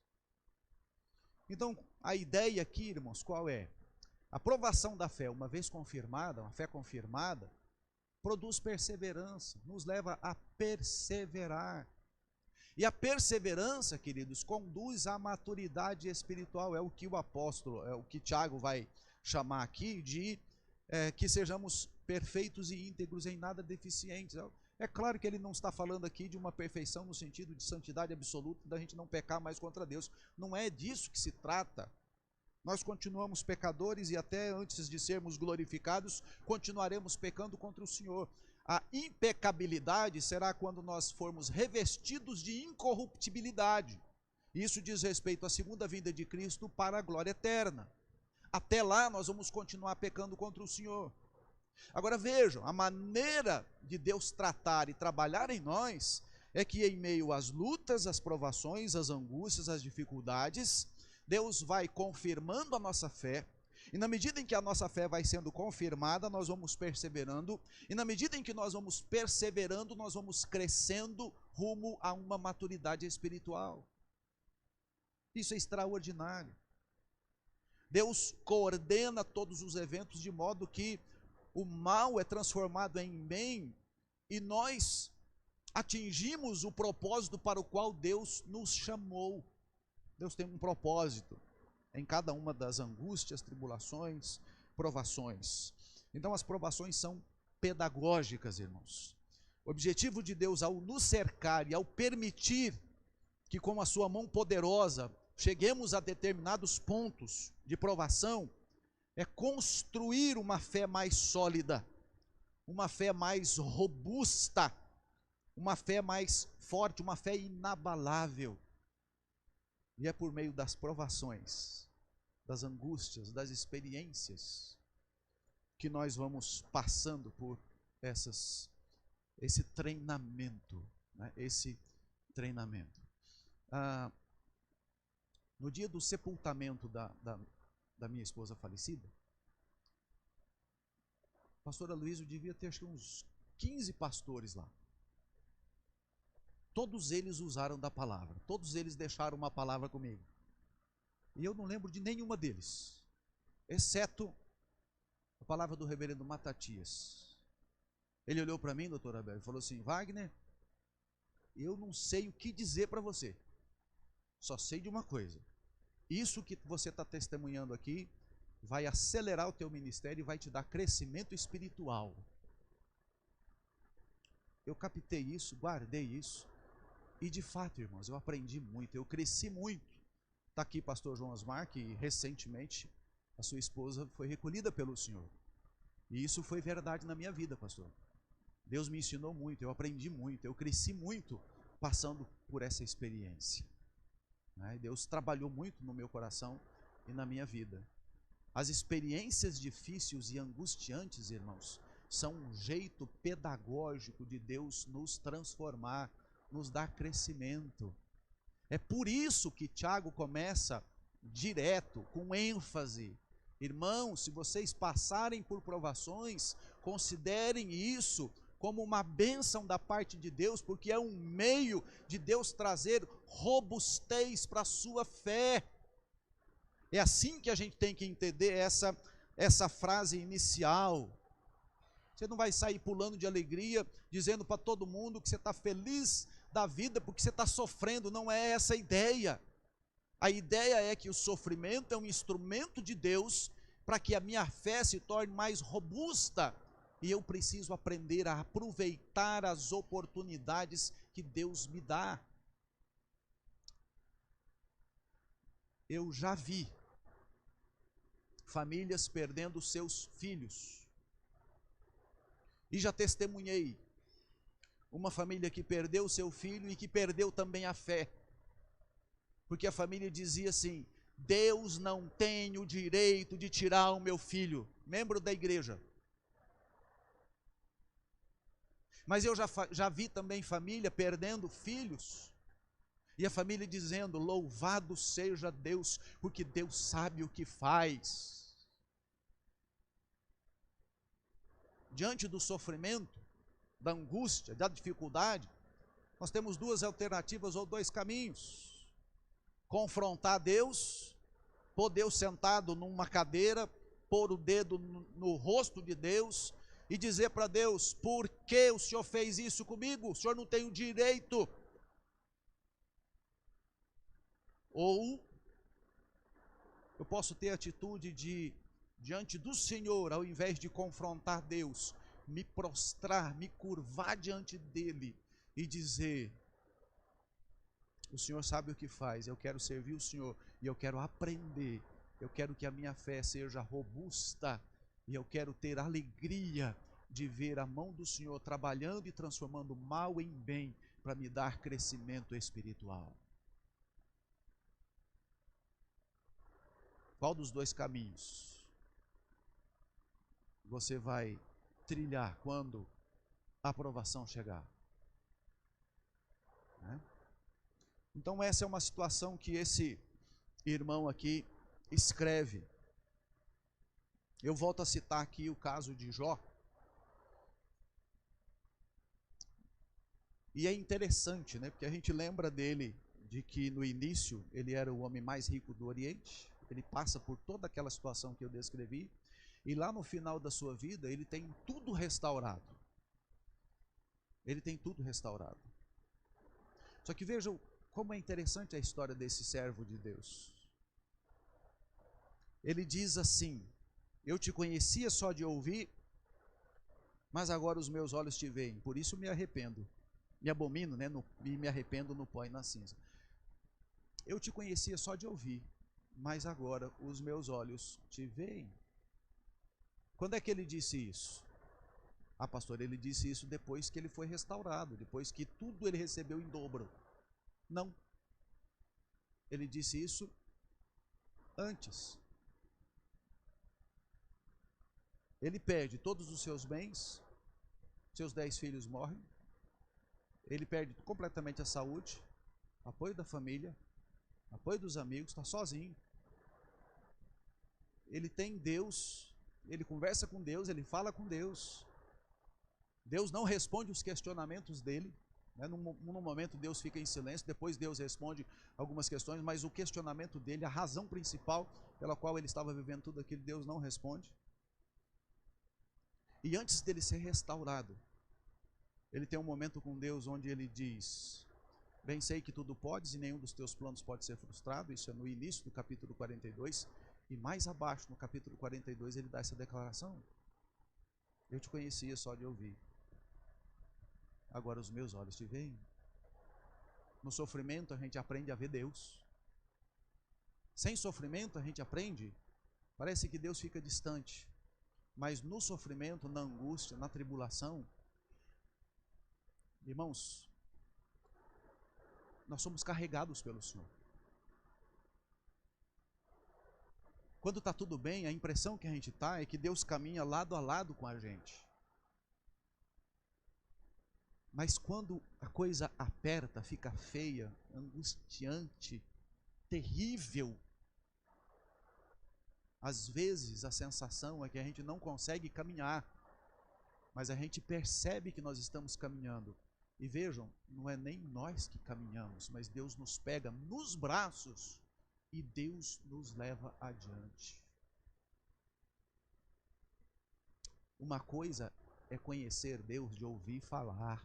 S1: Então, a ideia aqui, irmãos, qual é? A aprovação da fé, uma vez confirmada, uma fé confirmada, produz perseverança, nos leva a perseverar. E a perseverança, queridos, conduz à maturidade espiritual. É o que o apóstolo, é o que Tiago vai chamar aqui de que sejamos perfeitos e íntegros, em nada deficientes. É claro que ele não está falando aqui de uma perfeição no sentido de santidade absoluta, da gente não pecar mais contra Deus. Não é disso que se trata. Nós continuamos pecadores e até antes de sermos glorificados, continuaremos pecando contra o Senhor. A impecabilidade será quando nós formos revestidos de incorruptibilidade. Isso diz respeito à segunda vinda de Cristo para a glória eterna. Até lá nós vamos continuar pecando contra o Senhor. Agora vejam, a maneira de Deus tratar e trabalhar em nós é que em meio às lutas, às provações, às angústias, às dificuldades, Deus vai confirmando a nossa fé, e na medida em que a nossa fé vai sendo confirmada, nós vamos perseverando, e na medida em que nós vamos perseverando, nós vamos crescendo rumo a uma maturidade espiritual. Isso é extraordinário. Deus coordena todos os eventos de modo que o mal é transformado em bem, e nós atingimos o propósito para o qual Deus nos chamou. Deus tem um propósito em cada uma das angústias, tribulações, provações. Então as provações são pedagógicas, irmãos. O objetivo de Deus ao nos cercar e ao permitir que com a sua mão poderosa cheguemos a determinados pontos de provação é construir uma fé mais sólida, uma fé mais robusta, uma fé mais forte, uma fé inabalável. E é por meio das provações, das angústias, das experiências, que nós vamos passando por esse treinamento, né? Esse treinamento. No dia do sepultamento da minha esposa falecida, a pastora Luísa devia ter acho que uns 15 pastores lá. Todos eles usaram da palavra, todos eles deixaram uma palavra comigo. E eu não lembro de nenhuma deles, exceto a palavra do reverendo Matatias. Ele olhou para mim, doutor Abel, e falou assim: Wagner, eu não sei o que dizer para você, só sei de uma coisa: isso que você está testemunhando aqui vai acelerar o teu ministério e vai te dar crescimento espiritual. Eu captei isso, guardei isso. E de fato, irmãos, eu aprendi muito, eu cresci muito. Está aqui pastor João Osmar, que recentemente a sua esposa foi recolhida pelo Senhor. E isso foi verdade na minha vida, pastor. Deus me ensinou muito, eu aprendi muito, eu cresci muito passando por essa experiência. Deus trabalhou muito no meu coração e na minha vida. As experiências difíceis e angustiantes, irmãos, são um jeito pedagógico de Deus nos transformar, nos dar crescimento. É por isso que Tiago começa direto, com ênfase. Irmãos, se vocês passarem por provações, considerem isso como uma bênção da parte de Deus, porque é um meio de Deus trazer robustez para a sua fé. É assim que a gente tem que entender essa frase inicial. Você não vai sair pulando de alegria, dizendo para todo mundo que você está feliz da vida porque você está sofrendo. Não é essa a ideia. A ideia é que o sofrimento é um instrumento de Deus para que a minha fé se torne mais robusta. E eu preciso aprender a aproveitar as oportunidades que Deus me dá. Eu já vi famílias perdendo seus filhos. E já testemunhei uma família que perdeu seu filho e que perdeu também a fé. Porque a família dizia assim: Deus não tem o direito de tirar o meu filho, membro da igreja. Mas eu já vi também família perdendo filhos, e a família dizendo: louvado seja Deus, porque Deus sabe o que faz. Diante do sofrimento, da angústia, da dificuldade, nós temos duas alternativas ou dois caminhos: confrontar Deus, pôr Deus sentado numa cadeira, pôr o dedo no rosto de Deus e dizer para Deus: por que o Senhor fez isso comigo? O Senhor não tem o direito. Ou eu posso ter a atitude de, diante do Senhor, ao invés de confrontar Deus, me prostrar, me curvar diante dele e dizer: o Senhor sabe o que faz, eu quero servir o Senhor e eu quero aprender, eu quero que a minha fé seja robusta e eu quero ter alegria de ver a mão do Senhor trabalhando e transformando mal em bem para me dar crescimento espiritual. Qual dos dois caminhos você vai trilhar quando a aprovação chegar? Então essa é uma situação que esse irmão aqui escreve. Eu volto a citar aqui o caso de Jó. E é interessante, né? Porque a gente lembra dele, de que no início ele era o homem mais rico do Oriente. Ele passa por toda aquela situação que eu descrevi. E lá no final da sua vida, ele tem tudo restaurado. Ele tem tudo restaurado. Só que vejam como é interessante a história desse servo de Deus. Ele diz assim: eu te conhecia só de ouvir, mas agora os meus olhos te veem, por isso me arrependo. Me abomino, né, e me arrependo no pó e na cinza. Eu te conhecia só de ouvir, mas agora os meus olhos te veem. Quando é que ele disse isso? Ah, pastor, ele disse isso depois que ele foi restaurado, depois que tudo ele recebeu em dobro. Não. Ele disse isso antes. Ele perde todos os seus bens, seus 10 filhos morrem, ele perde completamente a saúde, apoio da família, apoio dos amigos, está sozinho. Ele tem Deus, ele conversa com Deus, ele fala com Deus. Deus não responde os questionamentos dele, né? Num momento Deus fica em silêncio, depois Deus responde algumas questões, mas o questionamento dele, a razão principal pela qual ele estava vivendo tudo aquilo, Deus não responde. E antes dele ser restaurado, ele tem um momento com Deus onde ele diz: bem sei que tudo podes e nenhum dos teus planos pode ser frustrado. Isso é no início do capítulo 42. E mais abaixo, no capítulo 42, ele dá essa declaração: eu te conhecia só de ouvir, agora os meus olhos te veem. No sofrimento a gente aprende a ver Deus. Sem sofrimento a gente aprende, parece que Deus fica distante. Mas no sofrimento, na angústia, na tribulação, irmãos, nós somos carregados pelo Senhor. Quando está tudo bem, a impressão que a gente está é que Deus caminha lado a lado com a gente. Mas quando a coisa aperta, fica feia, angustiante, terrível, Às vezes a sensação é que a gente não consegue caminhar, mas a gente percebe que nós estamos caminhando. E vejam, não é nem nós que caminhamos, mas Deus nos pega nos braços e Deus nos leva adiante. Uma coisa é conhecer Deus de ouvir falar,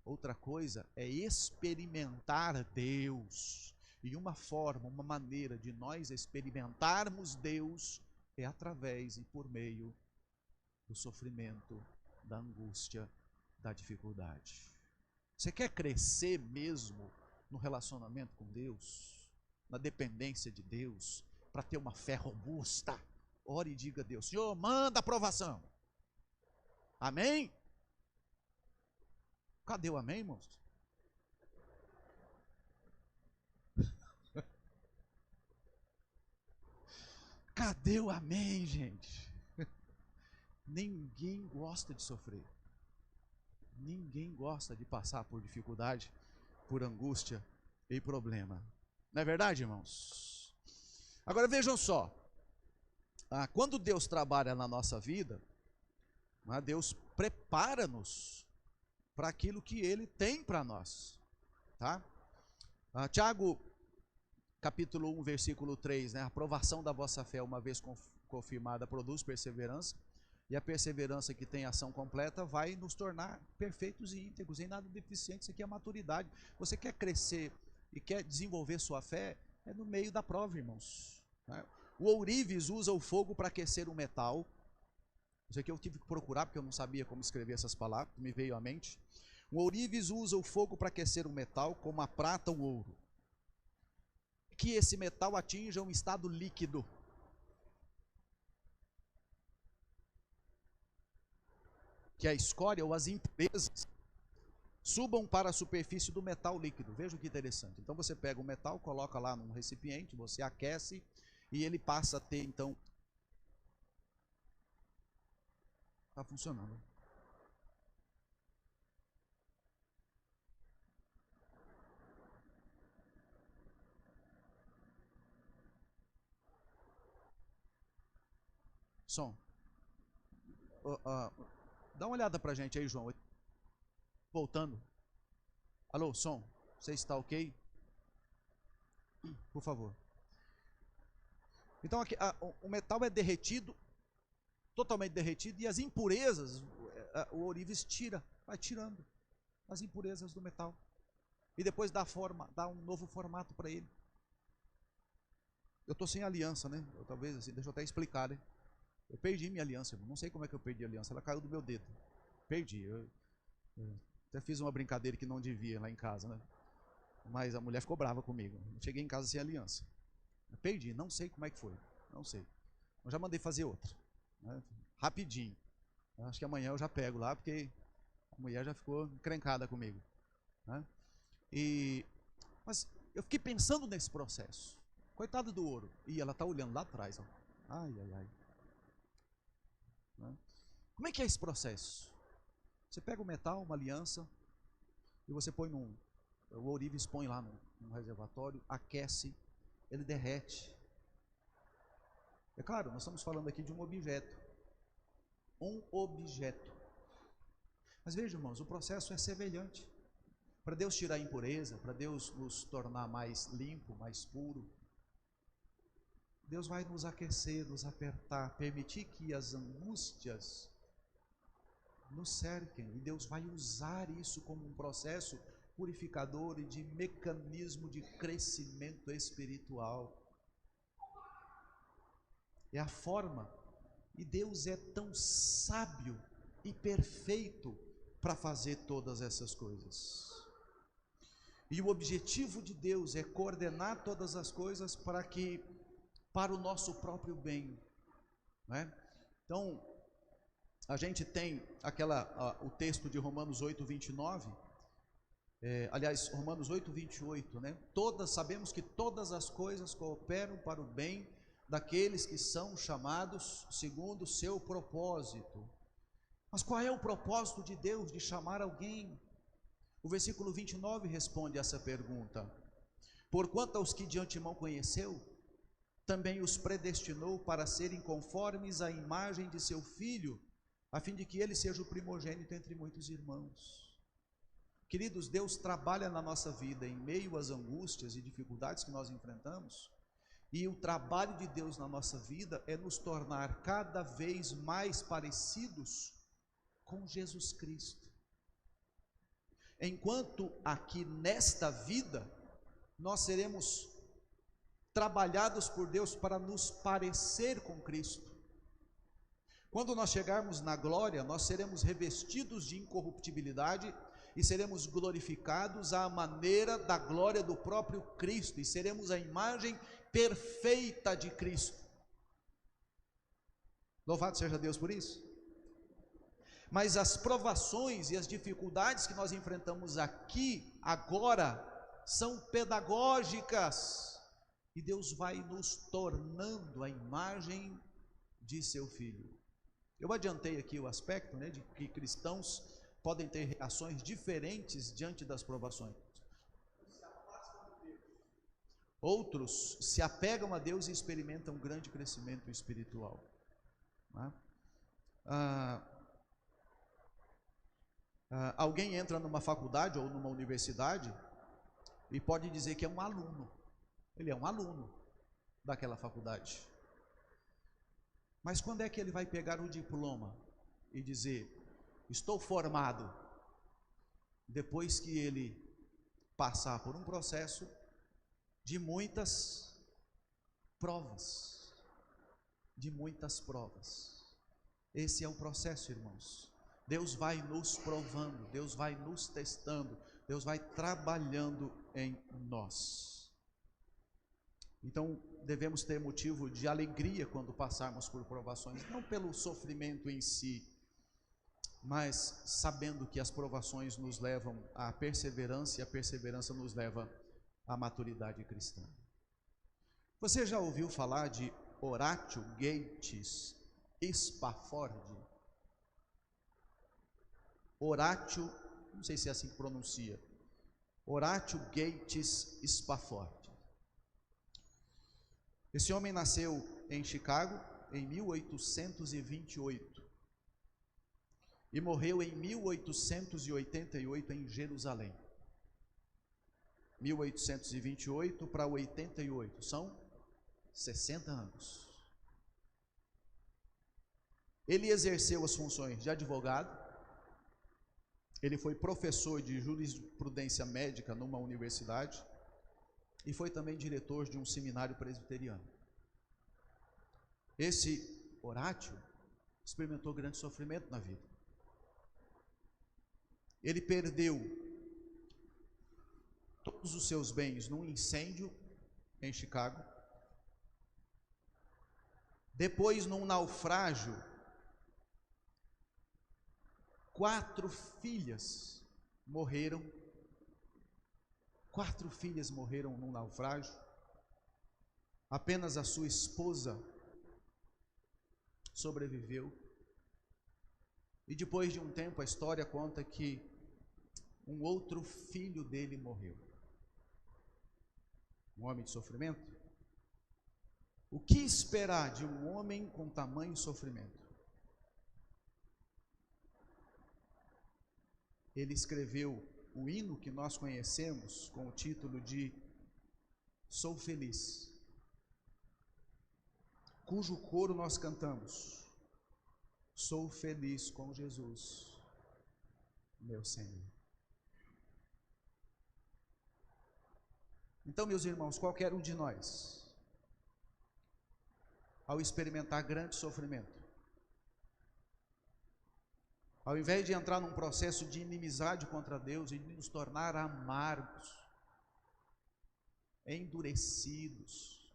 S1: outra coisa é experimentar Deus. E uma forma, uma maneira de nós experimentarmos Deus é através e por meio do sofrimento, da angústia, da dificuldade. Você quer crescer mesmo no relacionamento com Deus, na dependência de Deus, para ter uma fé robusta? Ore e diga a Deus: Senhor, manda aprovação. Amém? Cadê o amém, irmãos? Cadê o amém, gente? Ninguém gosta de sofrer. Ninguém gosta de passar por dificuldade, por angústia e problema. Não é verdade, irmãos? Agora vejam só. Quando Deus trabalha na nossa vida, Deus prepara-nos para aquilo que Ele tem para nós. Tá? Tiago, capítulo 1, versículo 3, né? A aprovação da vossa fé, uma vez confirmada, produz perseverança. E a perseverança que tem ação completa vai nos tornar perfeitos e íntegros, em nada deficiente. Isso aqui é a maturidade. Você quer crescer e quer desenvolver sua fé, é no meio da prova, irmãos. O ourives usa o fogo para aquecer o metal. Isso aqui eu tive que procurar, porque eu não sabia como escrever essas palavras, me veio à mente. O ourives usa o fogo para aquecer o metal, como a prata ou o ouro. Que esse metal atinja um estado líquido. Que a escória ou as impurezas subam para a superfície do metal líquido. Veja que interessante. Então você pega o metal, coloca lá num recipiente, você aquece e ele passa a ter, então... Está funcionando. Som. Dá uma olhada pra gente aí, João. Voltando. Alô, som. Você está ok? Por favor. Então aqui, o metal é derretido, totalmente derretido, e as impurezas, o ourives tira, vai tirando as impurezas do metal. E depois dá um novo formato para ele. Eu estou sem aliança, né? Talvez assim, deixa eu até explicar, né? Eu perdi minha aliança, não sei como é que eu perdi a aliança, ela caiu do meu dedo. Perdi. Eu até fiz uma brincadeira que não devia lá em casa, né? Mas a mulher ficou brava comigo. Eu cheguei em casa sem aliança. Eu perdi, não sei como é que foi. Não sei. Eu já mandei fazer outra. Né? Rapidinho. Eu acho que amanhã eu já pego lá, porque a mulher já ficou encrencada comigo. Né? Mas eu fiquei pensando nesse processo. Coitada do ouro. E ela está olhando lá atrás. Ó. Ai, ai, ai. Né? Como é que é esse processo? Você pega o metal, uma aliança, e você põe o ourives põe lá num reservatório, aquece, ele derrete. É claro, nós estamos falando aqui de um objeto. Um objeto. Mas veja, irmãos, o processo é semelhante. Para Deus tirar a impureza, para Deus nos tornar mais limpo, mais puro, Deus vai nos aquecer, nos apertar, permitir que as angústias nos cerquem, e Deus vai usar isso como um processo purificador e de mecanismo de crescimento espiritual. É a forma, e Deus é tão sábio e perfeito para fazer todas essas coisas. E o objetivo de Deus é coordenar todas as coisas para o nosso próprio bem, né? Então, a gente tem o texto de Romanos 8, 29, aliás, Romanos 8, 28, né? Sabemos que todas as coisas cooperam para o bem daqueles que são chamados segundo o seu propósito. Mas qual é o propósito de Deus de chamar alguém? O versículo 29 responde essa pergunta. Porquanto aos que de antemão conheceu, também os predestinou para serem conformes à imagem de seu Filho, a fim de que ele seja o primogênito entre muitos irmãos. Queridos, Deus trabalha na nossa vida em meio às angústias e dificuldades que nós enfrentamos, e o trabalho de Deus na nossa vida é nos tornar cada vez mais parecidos com Jesus Cristo. Enquanto aqui nesta vida, nós seremos trabalhados por Deus para nos parecer com Cristo. Quando nós chegarmos na glória, nós seremos revestidos de incorruptibilidade e seremos glorificados à maneira da glória do próprio Cristo, e seremos a imagem perfeita de Cristo. Louvado seja Deus por isso. Mas as provações e as dificuldades que nós enfrentamos aqui, agora, são pedagógicas, e Deus vai nos tornando a imagem de seu Filho. Eu adiantei aqui o aspecto, de que cristãos podem ter reações diferentes diante das provações. Outros se apegam a Deus e experimentam um grande crescimento espiritual. Alguém entra numa faculdade ou numa universidade e pode dizer que é um aluno. Ele é um aluno daquela faculdade. Mas quando é que ele vai pegar o diploma e dizer, estou formado? Depois que ele passar por um processo de muitas provas. De muitas provas. Esse é o processo, irmãos. Deus vai nos provando, Deus vai nos testando, Deus vai trabalhando em nós. Então, devemos ter motivo de alegria quando passarmos por provações, não pelo sofrimento em si, mas sabendo que as provações nos levam à perseverança e a perseverança nos leva à maturidade cristã. Você já ouviu falar de Horatio Gates Spafford? Horatio, não sei se é assim que pronuncia, Horatio Gates Spafford. Esse homem nasceu em Chicago em 1828 e morreu em 1888 em Jerusalém. 1828 para 88, são 60 anos. Ele exerceu as funções de advogado, ele foi professor de jurisprudência médica numa universidade e foi também diretor de um seminário presbiteriano. Esse Horatio experimentou grande sofrimento na vida. Ele perdeu todos os seus bens num incêndio em Chicago. Depois, num naufrágio, 4 filhas morreram. 4 filhas morreram num naufrágio. Apenas a sua esposa sobreviveu. E depois de um tempo, a história conta que um outro filho dele morreu. Um homem de sofrimento? O que esperar de um homem com tamanho sofrimento? Ele escreveu o hino que nós conhecemos com o título de Sou Feliz, cujo coro nós cantamos: sou feliz com Jesus, meu Senhor. Então, meus irmãos, qualquer um de nós, ao experimentar grande sofrimento, ao invés de entrar num processo de inimizade contra Deus e de nos tornar amargos, endurecidos,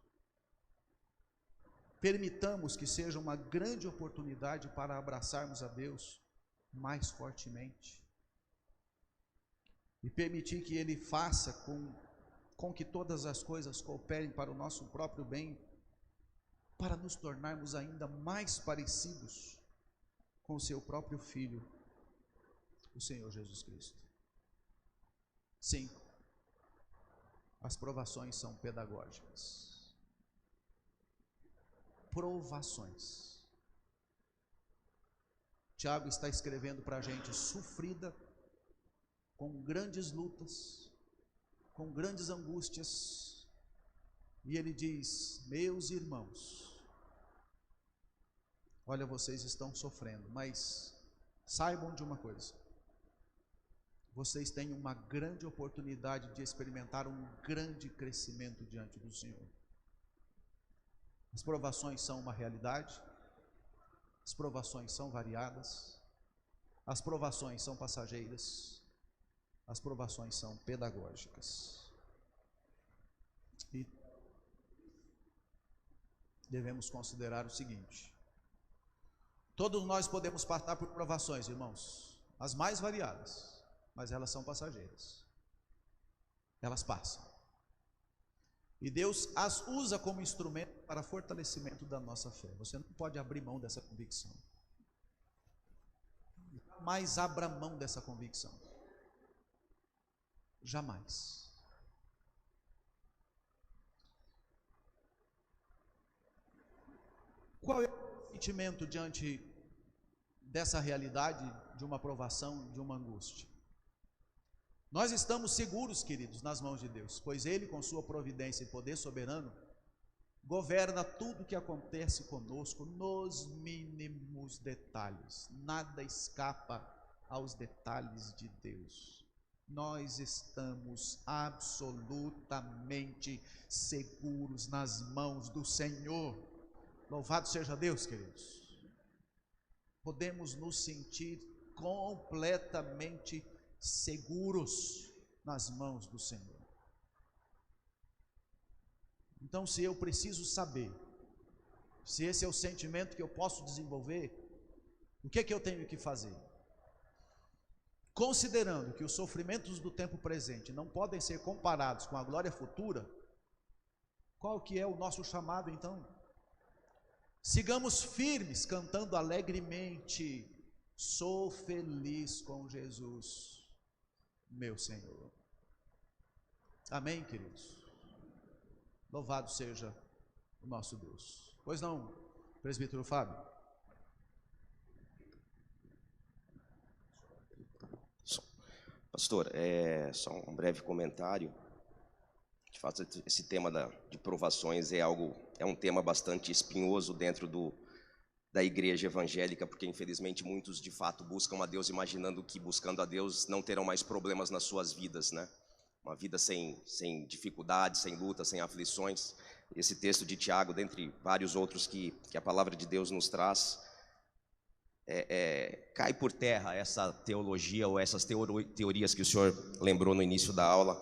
S1: permitamos que seja uma grande oportunidade para abraçarmos a Deus mais fortemente e permitir que Ele faça com que todas as coisas cooperem para o nosso próprio bem, para nos tornarmos ainda mais parecidos com o seu próprio Filho, o Senhor Jesus Cristo. Sim, as provações são pedagógicas. provações. Tiago está escrevendo para a gente sofrida, com grandes lutas, com grandes angústias, e ele diz: meus irmãos, olha, vocês estão sofrendo, mas saibam de uma coisa: vocês têm uma grande oportunidade de experimentar um grande crescimento diante do Senhor. As provações são uma realidade, as provações são variadas, as provações são passageiras, as provações são pedagógicas. E devemos considerar o seguinte: todos nós podemos passar por provações, irmãos, as mais variadas, mas elas são passageiras. Elas passam. E Deus as usa como instrumento para fortalecimento da nossa fé. Você não pode abrir mão dessa convicção. Jamais abra mão dessa convicção. Jamais. Qual é o sentimento diante dessa realidade de uma provação, de uma angústia? Nós estamos seguros, queridos, nas mãos de Deus, pois Ele, com sua providência e poder soberano, governa tudo o que acontece conosco nos mínimos detalhes. Nada escapa aos detalhes de Deus. Nós estamos absolutamente seguros nas mãos do Senhor. Louvado seja Deus, queridos. Podemos nos sentir completamente seguros nas mãos do Senhor. Então, se eu preciso saber, se esse é o sentimento que eu posso desenvolver, o que é que eu tenho que fazer? Considerando que os sofrimentos do tempo presente não podem ser comparados com a glória futura, qual que é o nosso chamado então? Sigamos firmes, cantando alegremente: sou feliz com Jesus, meu Senhor. Amém, queridos? Louvado seja o nosso Deus. Pois não, presbítero Fábio?
S2: Pastor, só um breve comentário. De fato, esse tema de provações é um tema bastante espinhoso dentro da igreja evangélica, porque infelizmente muitos de fato buscam a Deus imaginando que buscando a Deus não terão mais problemas nas suas vidas, né? Uma vida sem dificuldades, sem lutas, sem aflições. Esse texto de Tiago, dentre vários outros que a palavra de Deus nos traz, cai por terra essa teologia ou essas teorias que o senhor lembrou no início da aula,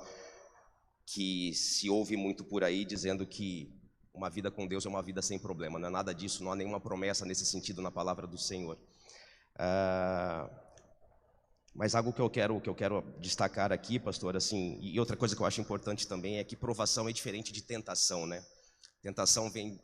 S2: que se ouve muito por aí dizendo que uma vida com Deus é uma vida sem problema. Não é nada disso, não há nenhuma promessa nesse sentido na palavra do Senhor. Mas algo que eu quero destacar aqui, pastor, assim, e outra coisa que eu acho importante também é que provação é diferente de tentação, né? Tentação vem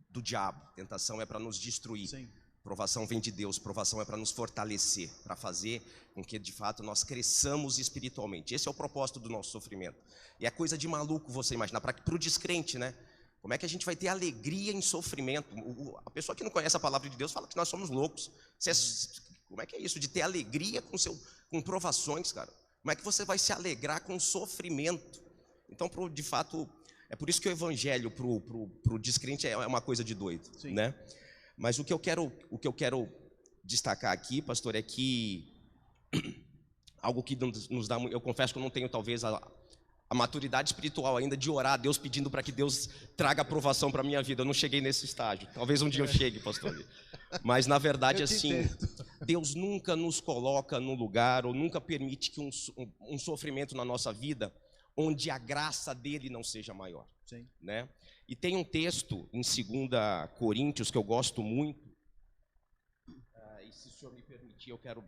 S2: do diabo, tentação é para nos destruir.
S1: Sim.
S2: Provação vem de Deus, provação é para nos fortalecer, para fazer com que de fato nós cresçamos espiritualmente. Esse é o propósito do nosso sofrimento. E é coisa de maluco você imaginar, para o descrente, né? Como é que a gente vai ter alegria em sofrimento? A pessoa que não conhece a palavra de Deus fala que nós somos loucos. Como é que é isso de ter alegria com provações, cara? Como é que você vai se alegrar com sofrimento? Então, de fato, é por isso que o evangelho pro descrente é uma coisa de doido,
S1: Sim.
S2: né? Mas o que eu quero destacar aqui, pastor, é que algo que nos dá, eu confesso que eu não tenho talvez a maturidade espiritual ainda de orar a Deus pedindo para que Deus traga aprovação para a minha vida. Eu não cheguei nesse estágio. Talvez um dia eu chegue, pastor. Mas na verdade, assim, Deus nunca nos coloca num lugar ou nunca permite que um sofrimento na nossa vida onde a graça dele não seja maior.
S1: Sim.
S2: Né? E tem um texto em 2 Coríntios que eu gosto muito, e se o senhor me permitir, eu quero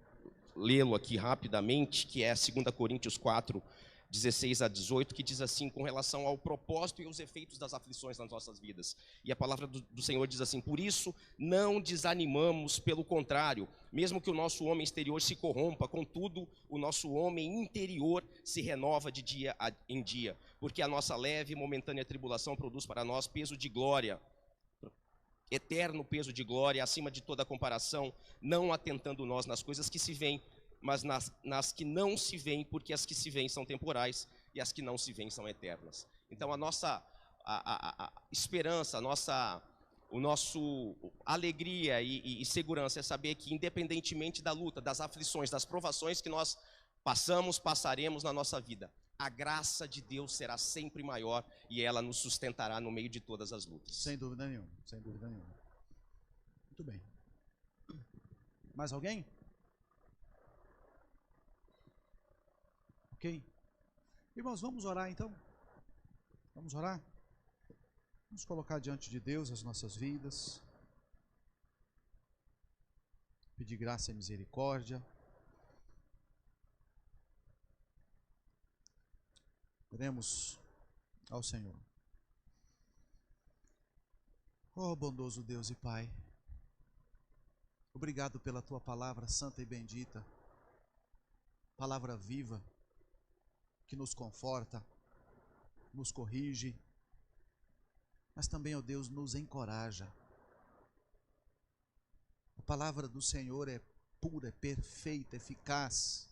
S2: lê-lo aqui rapidamente, que é 2 Coríntios 4, 16 a 18, que diz assim, com relação ao propósito e os efeitos das aflições nas nossas vidas. E a palavra do Senhor diz assim: por isso não desanimamos, pelo contrário, mesmo que o nosso homem exterior se corrompa, contudo o nosso homem interior se renova de dia em dia, porque a nossa leve e momentânea tribulação produz para nós peso de glória eterno peso de glória, acima de toda comparação, não atentando nós nas coisas que se veem, mas nas que não se veem, porque as que se veem são temporais e as que não se veem são eternas. Então a nossa esperança, o nosso alegria e segurança é saber que, independentemente da luta, das aflições, das provações que nós passaremos na nossa vida, a graça de Deus será sempre maior e ela nos sustentará no meio de todas as lutas.
S1: Sem dúvida nenhuma, sem dúvida nenhuma. Muito bem. Mais alguém? Ok. Irmãos, vamos orar então? Vamos orar? Vamos colocar diante de Deus as nossas vidas. Pedir graça e misericórdia. Oremos ao Senhor. Oh, bondoso Deus e Pai, obrigado pela Tua palavra santa e bendita, palavra viva, que nos conforta, nos corrige, mas também, ó Deus, nos encoraja. A palavra do Senhor é pura, é perfeita, eficaz,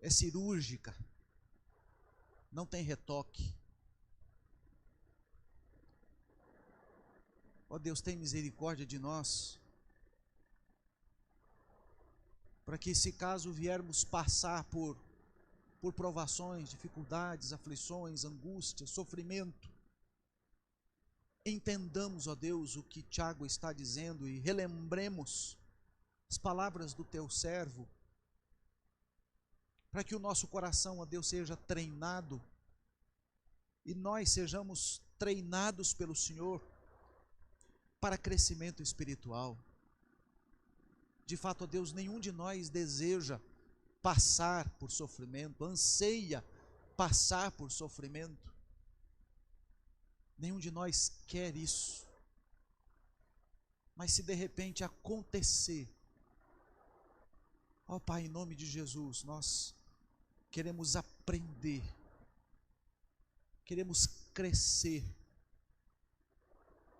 S1: é cirúrgica, não tem retoque. Ó Deus, tem misericórdia de nós, para que, se caso viermos passar por provações, dificuldades, aflições, angústias, sofrimento, entendamos, ó Deus, o que Tiago está dizendo e relembremos as palavras do Teu servo, para que o nosso coração, ó Deus, seja treinado e nós sejamos treinados pelo Senhor para crescimento espiritual. De fato, ó Deus, nenhum de nós deseja passar por sofrimento, anseia passar por sofrimento. Nenhum de nós quer isso. Mas se de repente acontecer, ó Pai, em nome de Jesus, nós queremos aprender, queremos crescer,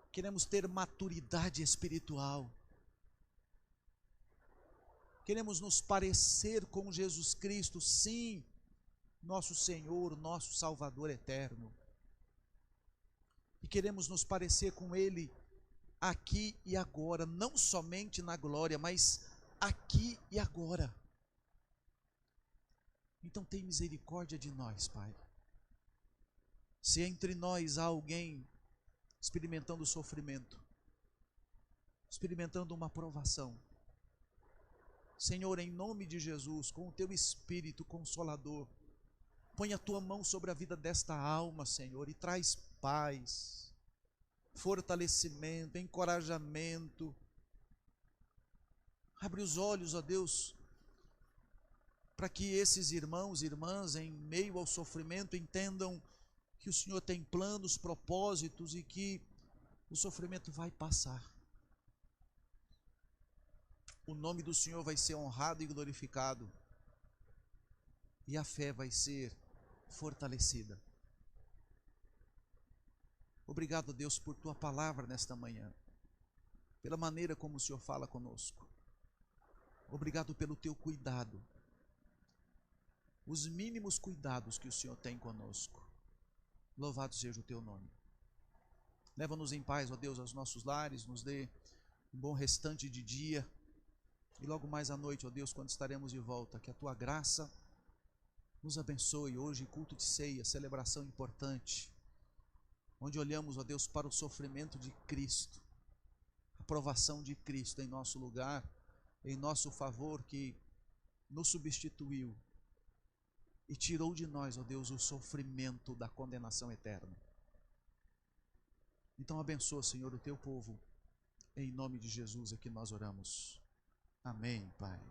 S1: queremos ter maturidade espiritual, queremos nos parecer com Jesus Cristo, sim, nosso Senhor, nosso Salvador eterno. E queremos nos parecer com Ele aqui e agora, não somente na glória, mas aqui e agora. Então tem misericórdia de nós, Pai. Se entre nós há alguém experimentando sofrimento, experimentando uma provação, Senhor, em nome de Jesus, com o Teu Espírito Consolador, põe a Tua mão sobre a vida desta alma, Senhor, e traz paz, fortalecimento, encorajamento. Abre os olhos, ó Deus, para que esses irmãos e irmãs, em meio ao sofrimento, entendam que o Senhor tem planos, propósitos e que o sofrimento vai passar. O nome do Senhor vai ser honrado e glorificado, e a fé vai ser fortalecida. Obrigado, Deus, por Tua palavra nesta manhã, pela maneira como o Senhor fala conosco. Obrigado pelo Teu cuidado, os mínimos cuidados que o Senhor tem conosco. Louvado seja o Teu nome. Leva-nos em paz, ó Deus, aos nossos lares, nos dê um bom restante de dia. E logo mais à noite, ó Deus, quando estaremos de volta, que a Tua graça nos abençoe. Hoje, culto de ceia, celebração importante, onde olhamos, ó Deus, para o sofrimento de Cristo, a provação de Cristo em nosso lugar, em nosso favor, que nos substituiu e tirou de nós, ó Deus, o sofrimento da condenação eterna. Então abençoa, Senhor, o Teu povo, em nome de Jesus é que nós oramos. Amém, Pai.